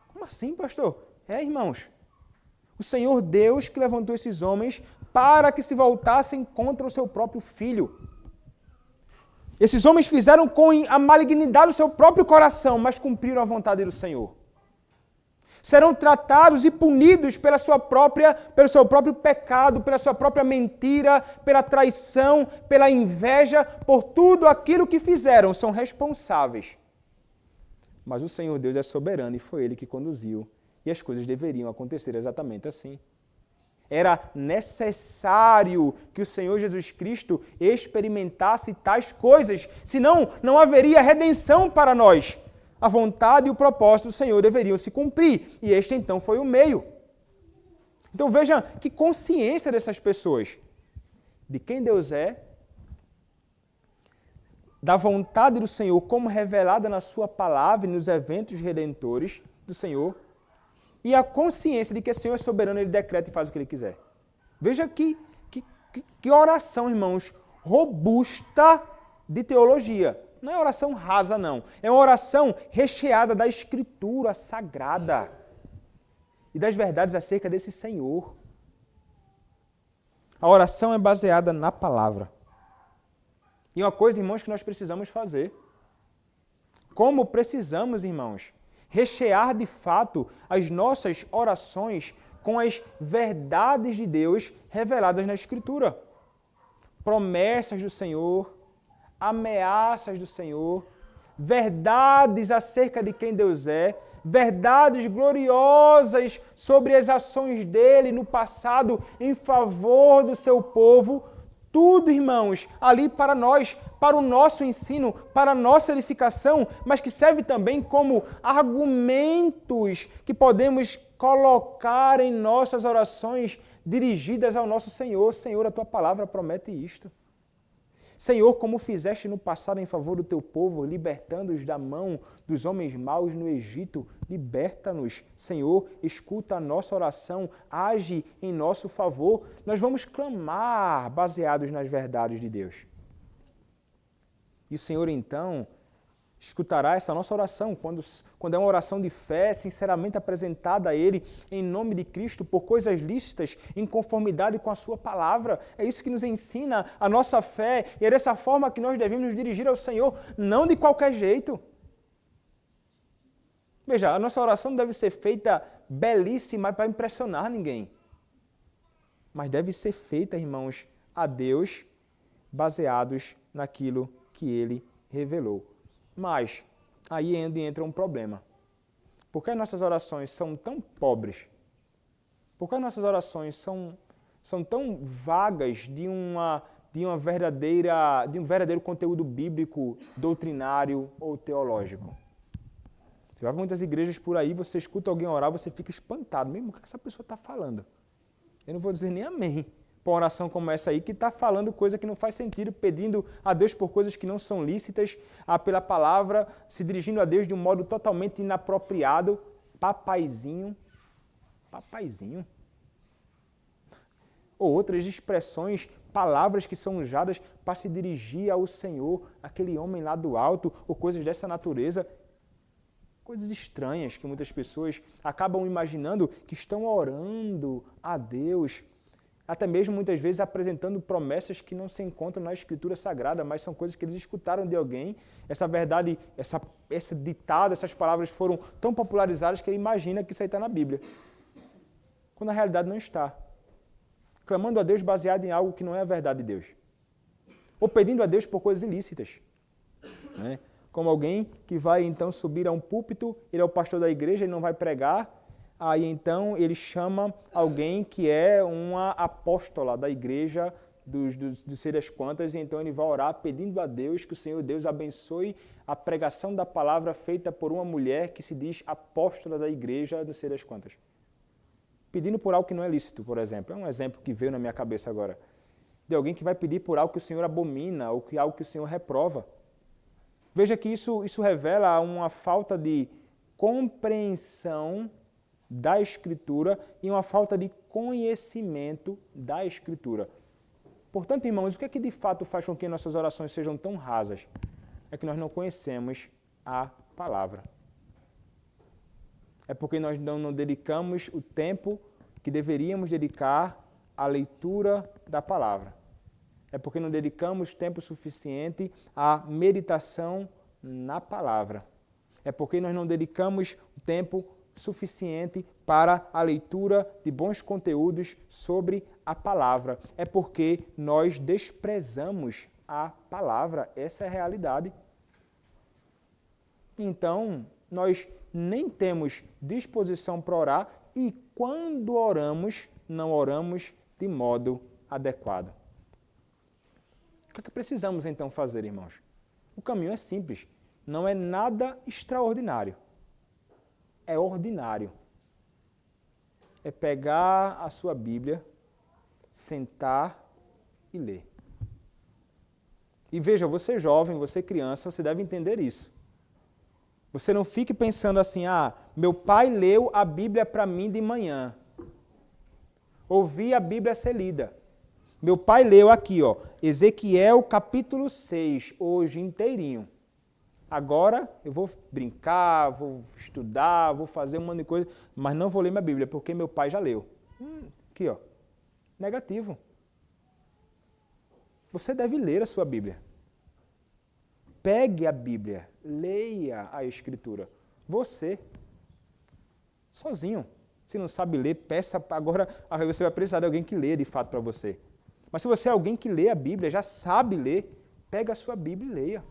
Como assim, pastor? Irmãos, o Senhor Deus que levantou esses homens para que se voltassem contra o seu próprio filho. Esses homens fizeram com a malignidade do seu próprio coração, mas cumpriram a vontade do Senhor. Serão tratados e punidos pelo seu próprio pecado, pela sua própria mentira, pela traição, pela inveja, por tudo aquilo que fizeram, são responsáveis. Mas o Senhor Deus é soberano e foi Ele que conduziu. E as coisas deveriam acontecer exatamente assim. Era necessário que o Senhor Jesus Cristo experimentasse tais coisas, senão não haveria redenção para nós. A vontade e o propósito do Senhor deveriam se cumprir, e este então foi o meio. Então veja que consciência dessas pessoas, de quem Deus é, da vontade do Senhor como revelada na sua palavra e nos eventos redentores do Senhor, e a consciência de que o Senhor é soberano, Ele decreta e faz o que Ele quiser. Veja que oração, irmãos, robusta de teologia. Não é oração rasa, não. É uma oração recheada da Escritura Sagrada e das verdades acerca desse Senhor. A oração é baseada na palavra. E uma coisa, irmãos, que nós precisamos fazer. Como precisamos, irmãos, rechear de fato as nossas orações com as verdades de Deus reveladas na Escritura. Promessas do Senhor, ameaças do Senhor, verdades acerca de quem Deus é, verdades gloriosas sobre as ações dele no passado em favor do seu povo. Tudo, irmãos, ali para nós, para o nosso ensino, para a nossa edificação, mas que serve também como argumentos que podemos colocar em nossas orações dirigidas ao nosso Senhor. Senhor, a tua palavra promete isto. Senhor, como fizeste no passado em favor do teu povo, libertando-os da mão dos homens maus no Egito, liberta-nos. Senhor, escuta a nossa oração, age em nosso favor. Nós vamos clamar baseados nas verdades de Deus. E o Senhor, então, escutará essa nossa oração, quando é uma oração de fé, sinceramente apresentada a Ele, em nome de Cristo, por coisas lícitas, em conformidade com a Sua palavra. É isso que nos ensina a nossa fé, e é dessa forma que nós devemos nos dirigir ao Senhor, não de qualquer jeito. Veja, a nossa oração deve ser feita belíssima para impressionar ninguém. Mas deve ser feita, irmãos, a Deus, baseados naquilo que Ele revelou. Mas aí entra um problema. Por que as nossas orações são tão pobres? Por que as nossas orações são tão vagas de um verdadeiro conteúdo bíblico, doutrinário ou teológico? Você vai para muitas igrejas por aí, você escuta alguém orar, você fica espantado. Mesmo, o que essa pessoa está falando? Eu não vou dizer nem amém para uma oração como essa aí, que está falando coisa que não faz sentido, pedindo a Deus por coisas que não são lícitas, pela palavra, se dirigindo a Deus de um modo totalmente inapropriado. Papaizinho. Ou outras expressões, palavras que são usadas para se dirigir ao Senhor, aquele homem lá do alto, ou coisas dessa natureza. Coisas estranhas que muitas pessoas acabam imaginando que estão orando a Deus, até mesmo muitas vezes apresentando promessas que não se encontram na Escritura Sagrada, mas são coisas que eles escutaram de alguém. Essa verdade, esse ditado, essas palavras foram tão popularizadas que ele imagina que isso aí está na Bíblia, quando na realidade não está. Clamando a Deus baseado em algo que não é a verdade de Deus. Ou pedindo a Deus por coisas ilícitas, né? Como alguém que vai então subir a um púlpito, ele é o pastor da igreja, ele não vai pregar, aí então ele chama alguém que é uma apóstola da igreja dos sei das quantas, e então ele vai orar pedindo a Deus que o Senhor Deus abençoe a pregação da palavra feita por uma mulher que se diz apóstola da igreja não sei das quantas. Pedindo por algo que não é lícito, por exemplo. É um exemplo que veio na minha cabeça agora. De alguém que vai pedir por algo que o Senhor abomina ou algo que o Senhor reprova. Veja que isso revela uma falta de compreensão da Escritura e uma falta de conhecimento da Escritura. Portanto, irmãos, o que é que de fato faz com que nossas orações sejam tão rasas? É que nós não conhecemos a palavra. É porque nós não dedicamos o tempo que deveríamos dedicar à leitura da palavra. É porque não dedicamos tempo suficiente à meditação na palavra. É porque nós não dedicamos tempo suficiente para a leitura de bons conteúdos sobre a palavra. É porque nós desprezamos a palavra. Essa é a realidade. Então, nós nem temos disposição para orar e quando oramos, não oramos de modo adequado. O que é que precisamos então fazer, irmãos? O caminho é simples, não é nada extraordinário, é ordinário. É pegar a sua Bíblia, sentar e ler. E veja, você jovem, você criança, você deve entender isso. Você não fique pensando assim, meu pai leu a Bíblia para mim de manhã. Ouvi a Bíblia ser lida. Meu pai leu aqui, Ezequiel capítulo 6, hoje inteirinho. Agora eu vou brincar, vou estudar, vou fazer um monte de coisa, mas não vou ler minha Bíblia, porque meu pai já leu. Aqui, negativo. Você deve ler a sua Bíblia. Pegue a Bíblia, leia a Escritura. Você, sozinho. Se não sabe ler, peça. Agora você vai precisar de alguém que lê de fato para você. Mas se você é alguém que lê a Bíblia, já sabe ler, pega a sua Bíblia e leia.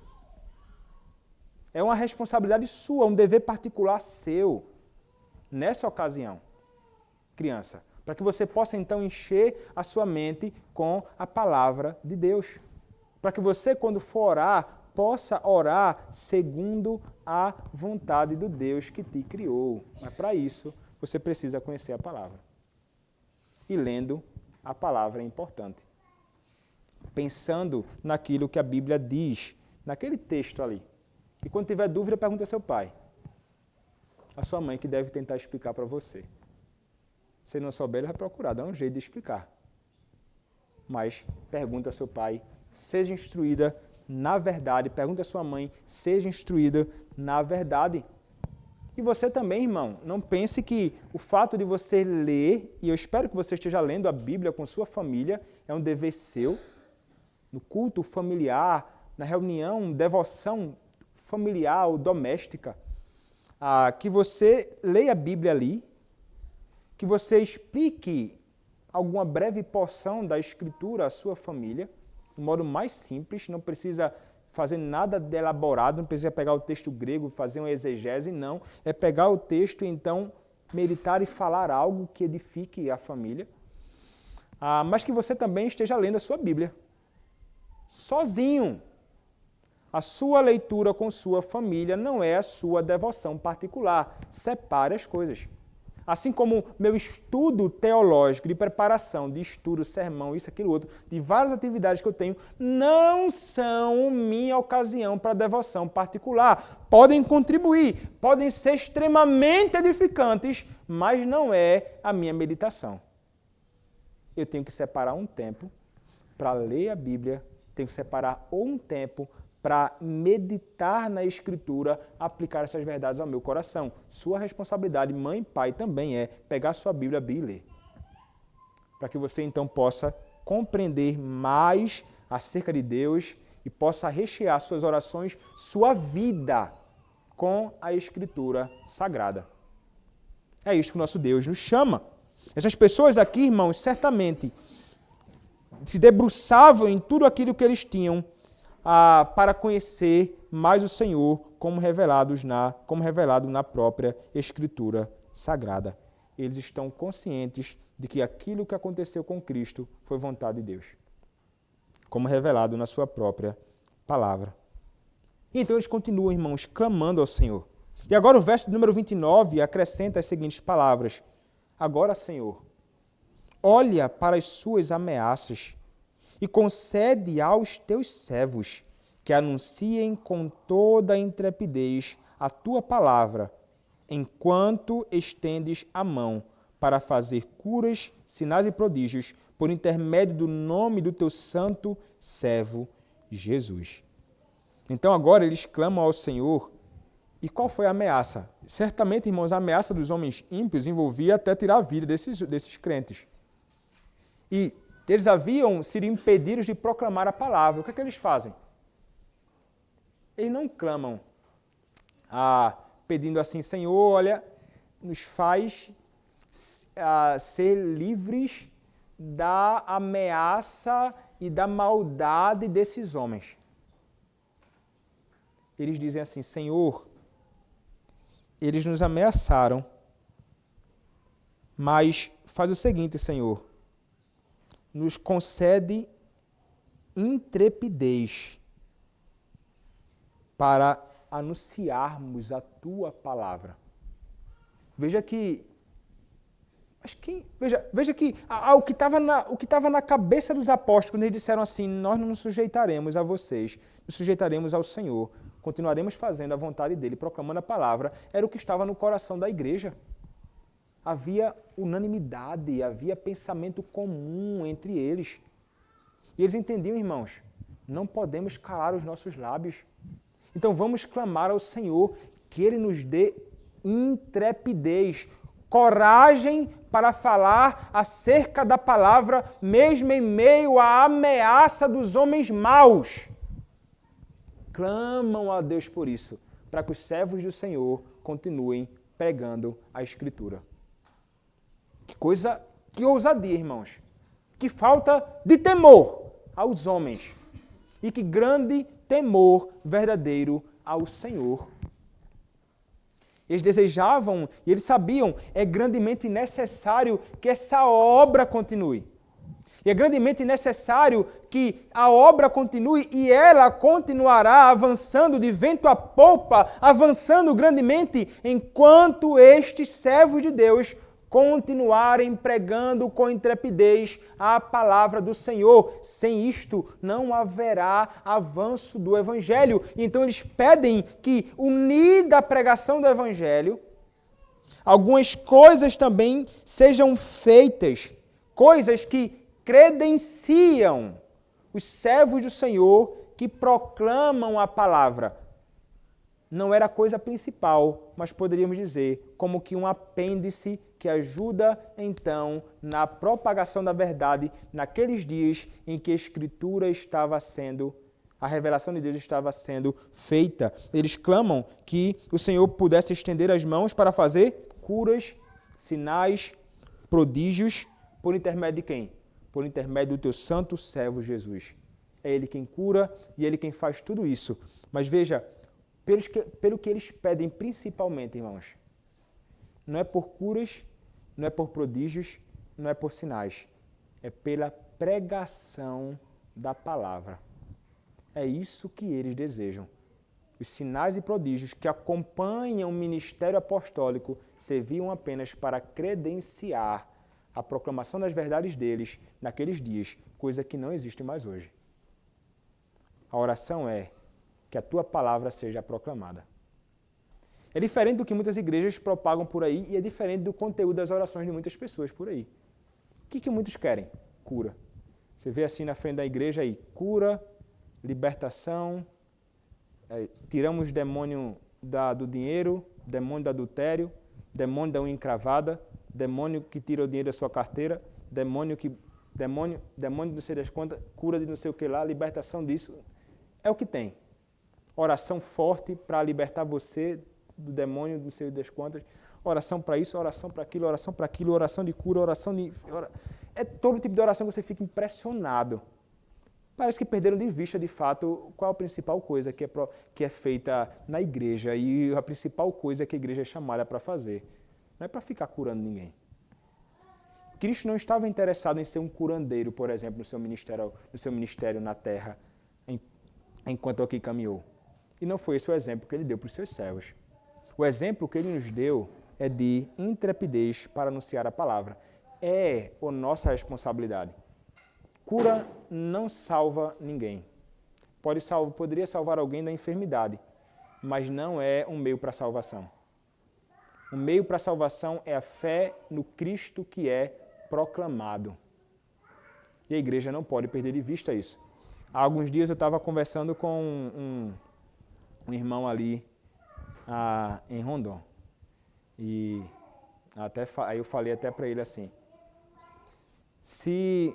É uma responsabilidade sua, um dever particular seu, nessa ocasião, criança, para que você possa então encher a sua mente com a palavra de Deus. Para que você, quando for orar, possa orar segundo a vontade do Deus que te criou. Mas para isso, você precisa conhecer a palavra. E lendo a palavra é importante. Pensando naquilo que a Bíblia diz, naquele texto ali. E quando tiver dúvida, pergunta ao seu pai. A sua mãe que deve tentar explicar para você. Se não souber, ele vai procurar, dá um jeito de explicar. Mas pergunta ao seu pai, seja instruída na verdade. Pergunta à sua mãe, seja instruída na verdade. E você também, irmão, não pense que o fato de você ler, e eu espero que você esteja lendo a Bíblia com sua família, é um dever seu, no culto familiar, na reunião, devoção familiar ou doméstica, que você leia a Bíblia ali, que você explique alguma breve porção da Escritura à sua família, de modo mais simples, não precisa fazer nada de elaborado, não precisa pegar o texto grego, fazer uma exegese, não. É pegar o texto e então meditar e falar algo que edifique a família. Mas que você também esteja lendo a sua Bíblia, sozinho. A sua leitura com sua família não é a sua devoção particular. Separe as coisas. Assim como meu estudo teológico, de preparação, de estudo, sermão, isso, aquilo, outro, de várias atividades que eu tenho, não são minha ocasião para devoção particular. Podem contribuir, podem ser extremamente edificantes, mas não é a minha meditação. Eu tenho que separar um tempo para ler a Bíblia, tenho que separar um tempo para meditar na Escritura, aplicar essas verdades ao meu coração. Sua responsabilidade, mãe e pai, também é pegar sua Bíblia e ler. Para que você então possa compreender mais acerca de Deus e possa rechear suas orações, sua vida, com a Escritura Sagrada. É isso que o nosso Deus nos chama. Essas pessoas aqui, irmãos, certamente se debruçavam em tudo aquilo que eles tinham para conhecer mais o Senhor como revelado na própria Escritura Sagrada. Eles estão conscientes de que aquilo que aconteceu com Cristo foi vontade de Deus, como revelado na sua própria palavra. E então eles continuam, irmãos, clamando ao Senhor. E agora o verso número 29 acrescenta as seguintes palavras. Agora, Senhor, olha para as suas ameaças e concede aos teus servos que anunciem com toda a intrepidez a tua palavra, enquanto estendes a mão para fazer curas, sinais e prodígios, por intermédio do nome do teu santo servo Jesus. Então agora eles clamam ao Senhor. E qual foi a ameaça? Certamente, irmãos, a ameaça dos homens ímpios envolvia até tirar a vida desses crentes. E eles haviam sido impedidos de proclamar a palavra. O que é que eles fazem? Eles não clamam pedindo assim, Senhor, olha, nos faz ser livres da ameaça e da maldade desses homens. Eles dizem assim, Senhor, eles nos ameaçaram, mas faz o seguinte, Senhor, nos concede intrepidez para anunciarmos a tua palavra. Veja que o que estava na cabeça dos apóstolos, quando eles disseram assim, nós não nos sujeitaremos a vocês, nos sujeitaremos ao Senhor, continuaremos fazendo a vontade dele, proclamando a palavra, era o que estava no coração da igreja. Havia unanimidade, havia pensamento comum entre eles. E eles entendiam, irmãos, não podemos calar os nossos lábios. Então vamos clamar ao Senhor que Ele nos dê intrepidez, coragem para falar acerca da palavra, mesmo em meio à ameaça dos homens maus. Clamam a Deus por isso, para que os servos do Senhor continuem pregando a Escritura. Que ousadia, irmãos. Que falta de temor aos homens. E que grande temor verdadeiro ao Senhor. Eles desejavam e eles sabiam, é grandemente necessário que essa obra continue. E é grandemente necessário que a obra continue e ela continuará avançando de vento a popa, avançando grandemente, enquanto estes servos de Deus continuarem pregando com intrepidez a palavra do Senhor. Sem isto, não haverá avanço do Evangelho. Então eles pedem que, unida à pregação do Evangelho, algumas coisas também sejam feitas, coisas que credenciam os servos do Senhor que proclamam a palavra. Não era a coisa principal, mas poderíamos dizer como que um apêndice que ajuda, então, na propagação da verdade naqueles dias em que a Escritura estava sendo, a revelação de Deus estava sendo feita. Eles clamam que o Senhor pudesse estender as mãos para fazer curas, sinais, prodígios, por intermédio de quem? Por intermédio do teu santo servo Jesus. É Ele quem cura e Ele quem faz tudo isso. Mas veja, pelo que eles pedem principalmente, irmãos, não é por curas, não é por prodígios, não é por sinais, é pela pregação da palavra. É isso que eles desejam. Os sinais e prodígios que acompanham o ministério apostólico serviam apenas para credenciar a proclamação das verdades deles naqueles dias, coisa que não existe mais hoje. A oração é que a tua palavra seja proclamada. É diferente do que muitas igrejas propagam por aí e é diferente do conteúdo das orações de muitas pessoas por aí. O que muitos querem? Cura. Você vê assim na frente da igreja aí, cura, libertação, tiramos o demônio do dinheiro, demônio do adultério, demônio da unha encravada, demônio que tira o dinheiro da sua carteira, demônio de não sei das quantas, cura de não sei o que lá, libertação disso. É o que tem. Oração forte para libertar você do demônio, não sei das quantas. Oração para isso, oração para aquilo, oração de cura, É todo tipo de oração que você fica impressionado. Parece que perderam de vista, de fato, qual a principal coisa que é feita na igreja e a principal coisa que a igreja é chamada para fazer. Não é para ficar curando ninguém. Cristo não estava interessado em ser um curandeiro, por exemplo, no seu ministério na terra, enquanto aqui caminhou. E não foi esse o exemplo que ele deu para os seus servos. O exemplo que ele nos deu é de intrepidez para anunciar a palavra. É a nossa responsabilidade. Cura não salva ninguém. Poderia salvar alguém da enfermidade, mas não é um meio para a salvação. O meio para a salvação é a fé no Cristo que é proclamado. E a igreja não pode perder de vista isso. Há alguns dias eu estava conversando com um irmão ali em Rondon. E aí eu falei até para ele assim, se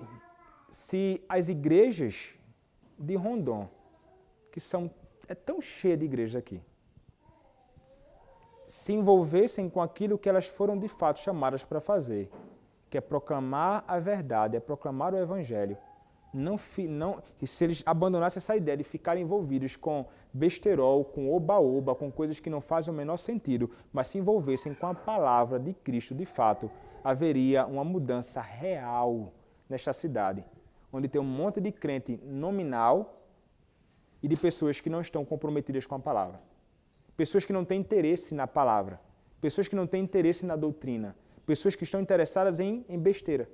as igrejas de Rondon, que é tão cheia de igrejas aqui, se envolvessem com aquilo que elas foram de fato chamadas para fazer, que é proclamar a verdade, é proclamar o Evangelho, se eles abandonassem essa ideia de ficarem envolvidos com besterol, com oba-oba, com coisas que não fazem o menor sentido, mas se envolvessem com a palavra de Cristo de fato, haveria uma mudança real nesta cidade, onde tem um monte de crente nominal e de pessoas que não estão comprometidas com a palavra. Pessoas que não têm interesse na palavra, pessoas que não têm interesse na doutrina, pessoas que estão interessadas em besteira.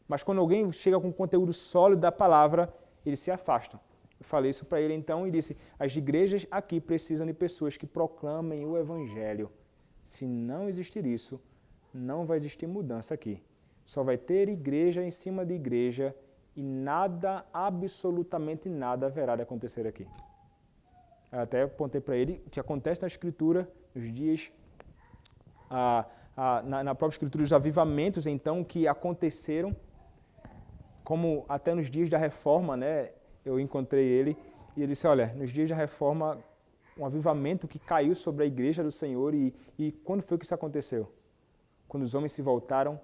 Mas quando alguém chega com conteúdo sólido da palavra, eles se afastam. Eu falei isso para ele então e disse, as igrejas aqui precisam de pessoas que proclamem o Evangelho. Se não existir isso, não vai existir mudança aqui. Só vai ter igreja em cima de igreja e nada, absolutamente nada haverá de acontecer aqui. Eu até apontei para ele o que acontece na Escritura, nos dias, na própria Escritura, os avivamentos, então, que aconteceram, como até nos dias da Reforma, né, eu encontrei ele, e ele disse, olha, nos dias da Reforma, um avivamento que caiu sobre a Igreja do Senhor, e quando foi que isso aconteceu? Quando os homens se voltaram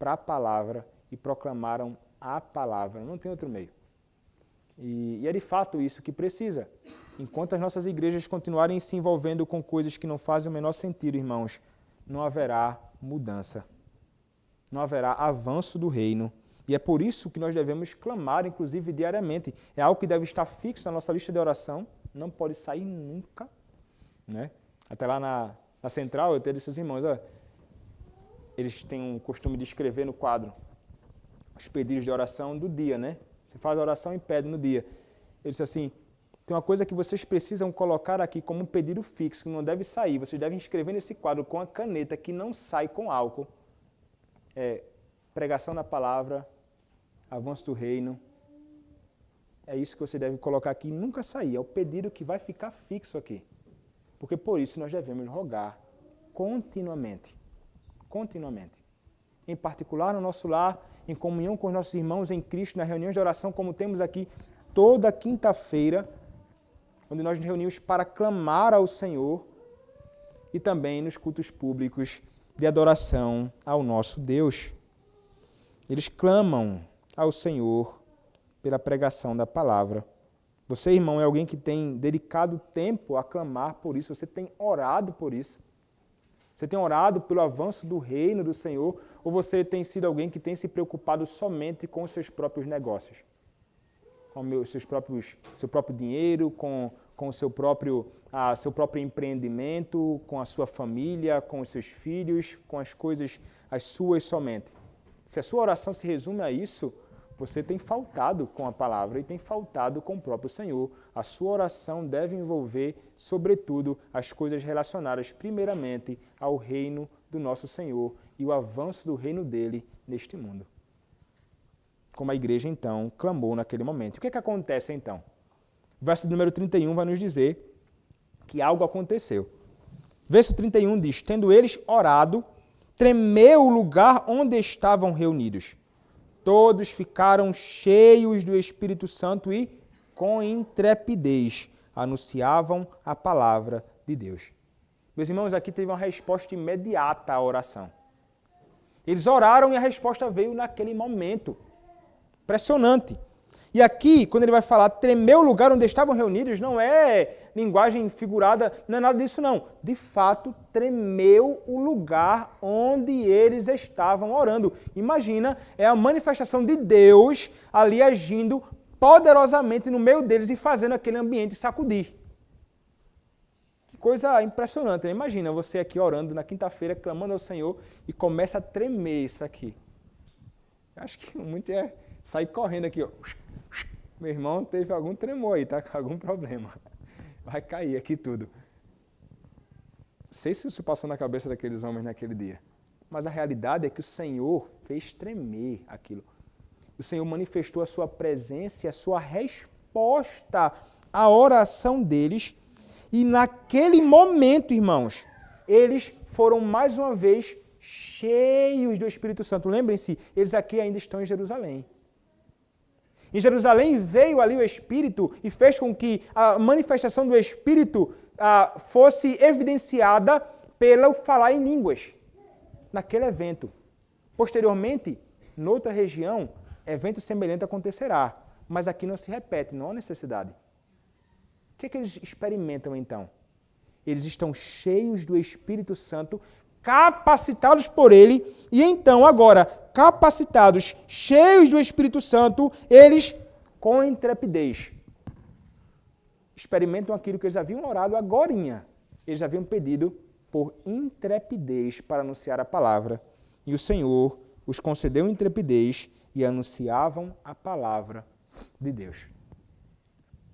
para a palavra e proclamaram a palavra, não tem outro meio. E é de fato isso que precisa. Enquanto as nossas igrejas continuarem se envolvendo com coisas que não fazem o menor sentido, irmãos, não haverá mudança. Não haverá avanço do reino. E é por isso que nós devemos clamar, inclusive diariamente. É algo que deve estar fixo na nossa lista de oração, não pode sair nunca. Né? Até lá na central, eu tenho esses irmãos, ó, eles têm um costume de escrever no quadro os pedidos de oração do dia, né? Você faz a oração e pede no dia. Ele disse assim, tem uma coisa que vocês precisam colocar aqui como um pedido fixo, que não deve sair. Vocês devem escrever nesse quadro com a caneta que não sai com álcool. Pregação da palavra, avanço do reino. É isso que você deve colocar aqui e nunca sair. É o pedido que vai ficar fixo aqui. Porque por isso nós devemos rogar continuamente. Continuamente. Em particular no nosso lar, em comunhão com os nossos irmãos em Cristo, nas reuniões de oração, como temos aqui toda quinta-feira, onde nós nos reunimos para clamar ao Senhor, e também nos cultos públicos de adoração ao nosso Deus. Eles clamam ao Senhor pela pregação da palavra. Você, irmão, é alguém que tem dedicado tempo a clamar por isso, você tem orado por isso. Você tem orado pelo avanço do reino do Senhor, ou você tem sido alguém que tem se preocupado somente com os seus próprios negócios? Com o seu próprio dinheiro, com o seu próprio empreendimento, com a sua família, com os seus filhos, com as coisas, as suas somente. Se a sua oração se resume a isso, você tem faltado com a palavra e tem faltado com o próprio Senhor. A sua oração deve envolver, sobretudo, as coisas relacionadas primeiramente ao reino do nosso Senhor e o avanço do reino dele neste mundo. Como a igreja, então, clamou naquele momento. O que acontece, então? O verso número 31 vai nos dizer que algo aconteceu. Verso 31 diz, tendo eles orado, tremeu o lugar onde estavam reunidos. Todos ficaram cheios do Espírito Santo e, com intrepidez, anunciavam a palavra de Deus. Meus irmãos, aqui teve uma resposta imediata à oração. Eles oraram e a resposta veio naquele momento. Impressionante. E aqui, quando ele vai falar tremeu o lugar onde estavam reunidos, não é linguagem figurada, não é nada disso não. De fato, tremeu o lugar onde eles estavam orando. Imagina, é a manifestação de Deus ali agindo poderosamente no meio deles e fazendo aquele ambiente sacudir. Que coisa impressionante, né? Imagina você aqui orando na quinta-feira, clamando ao Senhor e começa a tremer isso aqui. Eu acho que muito é sair correndo aqui, ó. Meu irmão teve algum tremor aí, tá com algum problema. Vai cair aqui tudo. sei se isso passou na cabeça daqueles homens naquele dia, mas a realidade é que o Senhor fez tremer aquilo. O Senhor manifestou a sua presença e a sua resposta à oração deles. E naquele momento, irmãos, eles foram mais uma vez cheios do Espírito Santo. Lembrem-se, eles aqui ainda estão em Jerusalém. Em Jerusalém veio ali o Espírito e fez com que a manifestação do Espírito fosse evidenciada pelo falar em línguas, naquele evento. Posteriormente, noutra região, evento semelhante acontecerá, mas aqui não se repete, não há necessidade. O que é que eles experimentam então? Eles estão cheios do Espírito Santo, capacitados por ele, e então agora, capacitados, cheios do Espírito Santo, eles, com intrepidez, experimentam aquilo que eles haviam orado agorinha. Eles haviam pedido por intrepidez para anunciar a palavra, e o Senhor os concedeu intrepidez e anunciavam a palavra de Deus.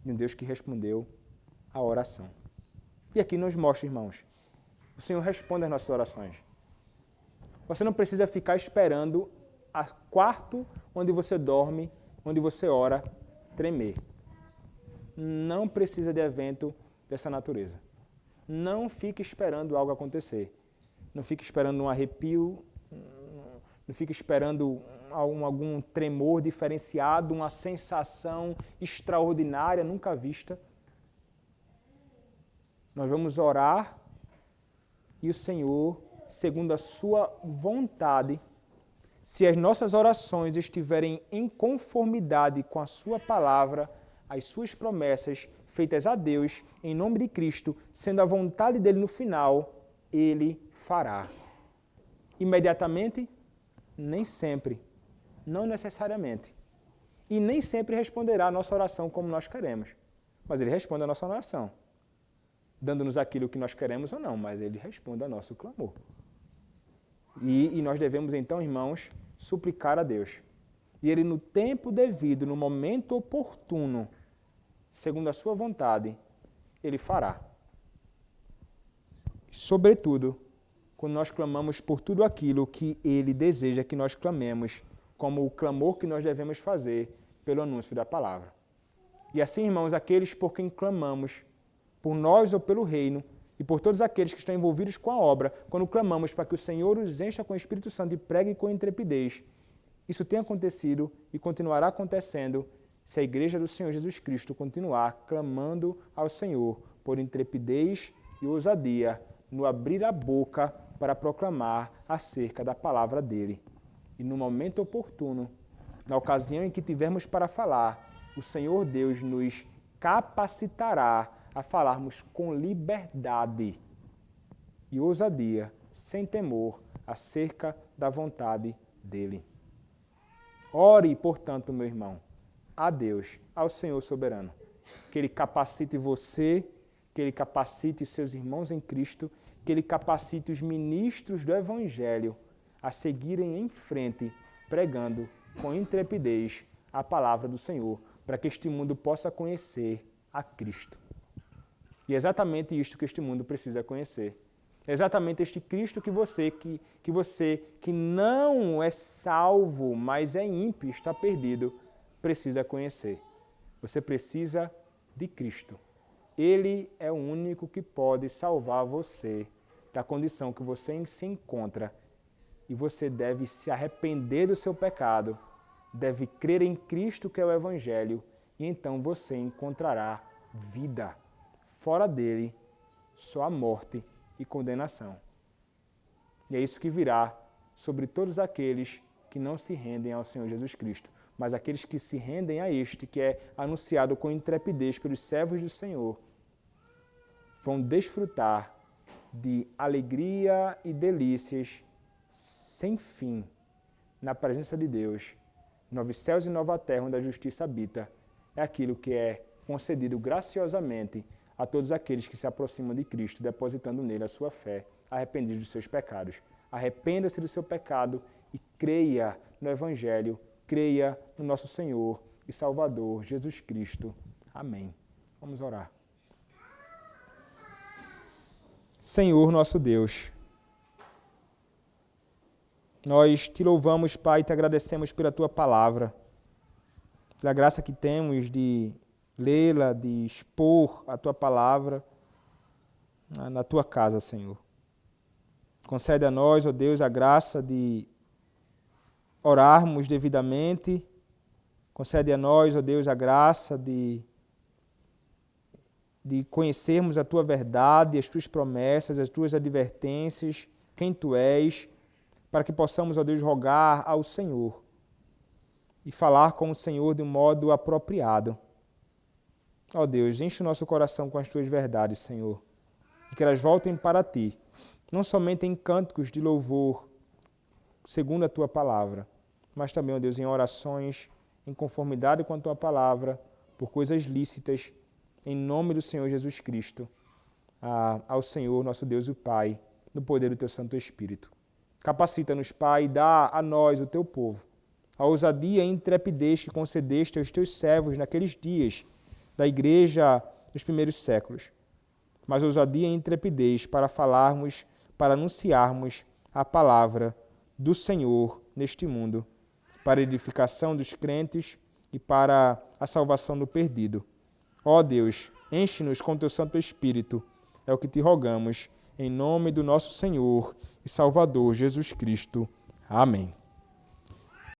De um Deus que respondeu à oração. E aqui nos mostra, irmãos, o Senhor responde às nossas orações. Você não precisa ficar esperando a quarto onde você dorme, onde você ora, tremer. Não precisa de evento dessa natureza. Não fique esperando algo acontecer. Não fique esperando um arrepio, não fique esperando algum tremor diferenciado, uma sensação extraordinária, nunca vista. Nós vamos orar e o Senhor, segundo a sua vontade, se as nossas orações estiverem em conformidade com a sua palavra, as suas promessas feitas a Deus, em nome de Cristo, sendo a vontade dele no final, ele fará. Imediatamente? Nem sempre. Não necessariamente. E nem sempre responderá a nossa oração como nós queremos. Mas ele responde a nossa oração, dando-nos aquilo que nós queremos ou não, mas ele responde ao nosso clamor. E nós devemos então, irmãos, suplicar a Deus. E ele, no tempo devido, no momento oportuno, segundo a sua vontade, ele fará. Sobretudo, quando nós clamamos por tudo aquilo que ele deseja que nós clamemos, como o clamor que nós devemos fazer pelo anúncio da palavra. E assim, irmãos, aqueles por quem clamamos, por nós ou pelo reino, e por todos aqueles que estão envolvidos com a obra, quando clamamos para que o Senhor os encha com o Espírito Santo e pregue com intrepidez, isso tem acontecido e continuará acontecendo se a Igreja do Senhor Jesus Cristo continuar clamando ao Senhor por intrepidez e ousadia no abrir a boca para proclamar acerca da palavra dele. E no momento oportuno, na ocasião em que tivermos para falar, o Senhor Deus nos capacitará a falarmos com liberdade e ousadia, sem temor, acerca da vontade dele. Ore, portanto, meu irmão, a Deus, ao Senhor soberano, que ele capacite você, que ele capacite os seus irmãos em Cristo, que ele capacite os ministros do Evangelho a seguirem em frente, pregando com intrepidez a palavra do Senhor, para que este mundo possa conhecer a Cristo. E é exatamente isto que este mundo precisa conhecer. É exatamente este Cristo que você que não é salvo, mas é ímpio, está perdido, precisa conhecer. Você precisa de Cristo. Ele é o único que pode salvar você da condição que você se encontra. E você deve se arrepender do seu pecado, deve crer em Cristo, que é o Evangelho, e então você encontrará vida. Fora dele, só a morte e condenação. E é isso que virá sobre todos aqueles que não se rendem ao Senhor Jesus Cristo, mas aqueles que se rendem a este, que é anunciado com intrepidez pelos servos do Senhor, vão desfrutar de alegria e delícias sem fim na presença de Deus. Novos céus e nova terra, onde a justiça habita, é aquilo que é concedido graciosamente a todos aqueles que se aproximam de Cristo, depositando nele a sua fé, arrependidos dos seus pecados. Arrependa-se do seu pecado e creia no Evangelho, creia no nosso Senhor e Salvador, Jesus Cristo. Amém. Vamos orar. Senhor nosso Deus, nós te louvamos, Pai, e te agradecemos pela tua palavra, pela graça que temos de lê-la, de expor a tua palavra na tua casa, Senhor. Concede a nós, ó Deus, a graça de orarmos devidamente. Concede a nós, ó Deus, a graça de conhecermos a tua verdade, as tuas promessas, as tuas advertências, quem tu és, para que possamos, ó Deus, rogar ao Senhor e falar com o Senhor de um modo apropriado. Ó Deus, enche o nosso coração com as tuas verdades, Senhor, e que elas voltem para ti, não somente em cânticos de louvor, segundo a tua palavra, mas também, ó Deus, em orações, em conformidade com a tua palavra, por coisas lícitas, em nome do Senhor Jesus Cristo, ao Senhor, nosso Deus e o Pai, no poder do teu Santo Espírito. Capacita-nos, Pai, e dá a nós, o teu povo, a ousadia e intrepidez que concedeste aos teus servos naqueles dias da igreja dos primeiros séculos, mas ousadia e intrepidez para falarmos, para anunciarmos a palavra do Senhor neste mundo, para a edificação dos crentes e para a salvação do perdido. Ó Deus, enche-nos com teu Santo Espírito, é o que te rogamos, em nome do nosso Senhor e Salvador Jesus Cristo. Amém.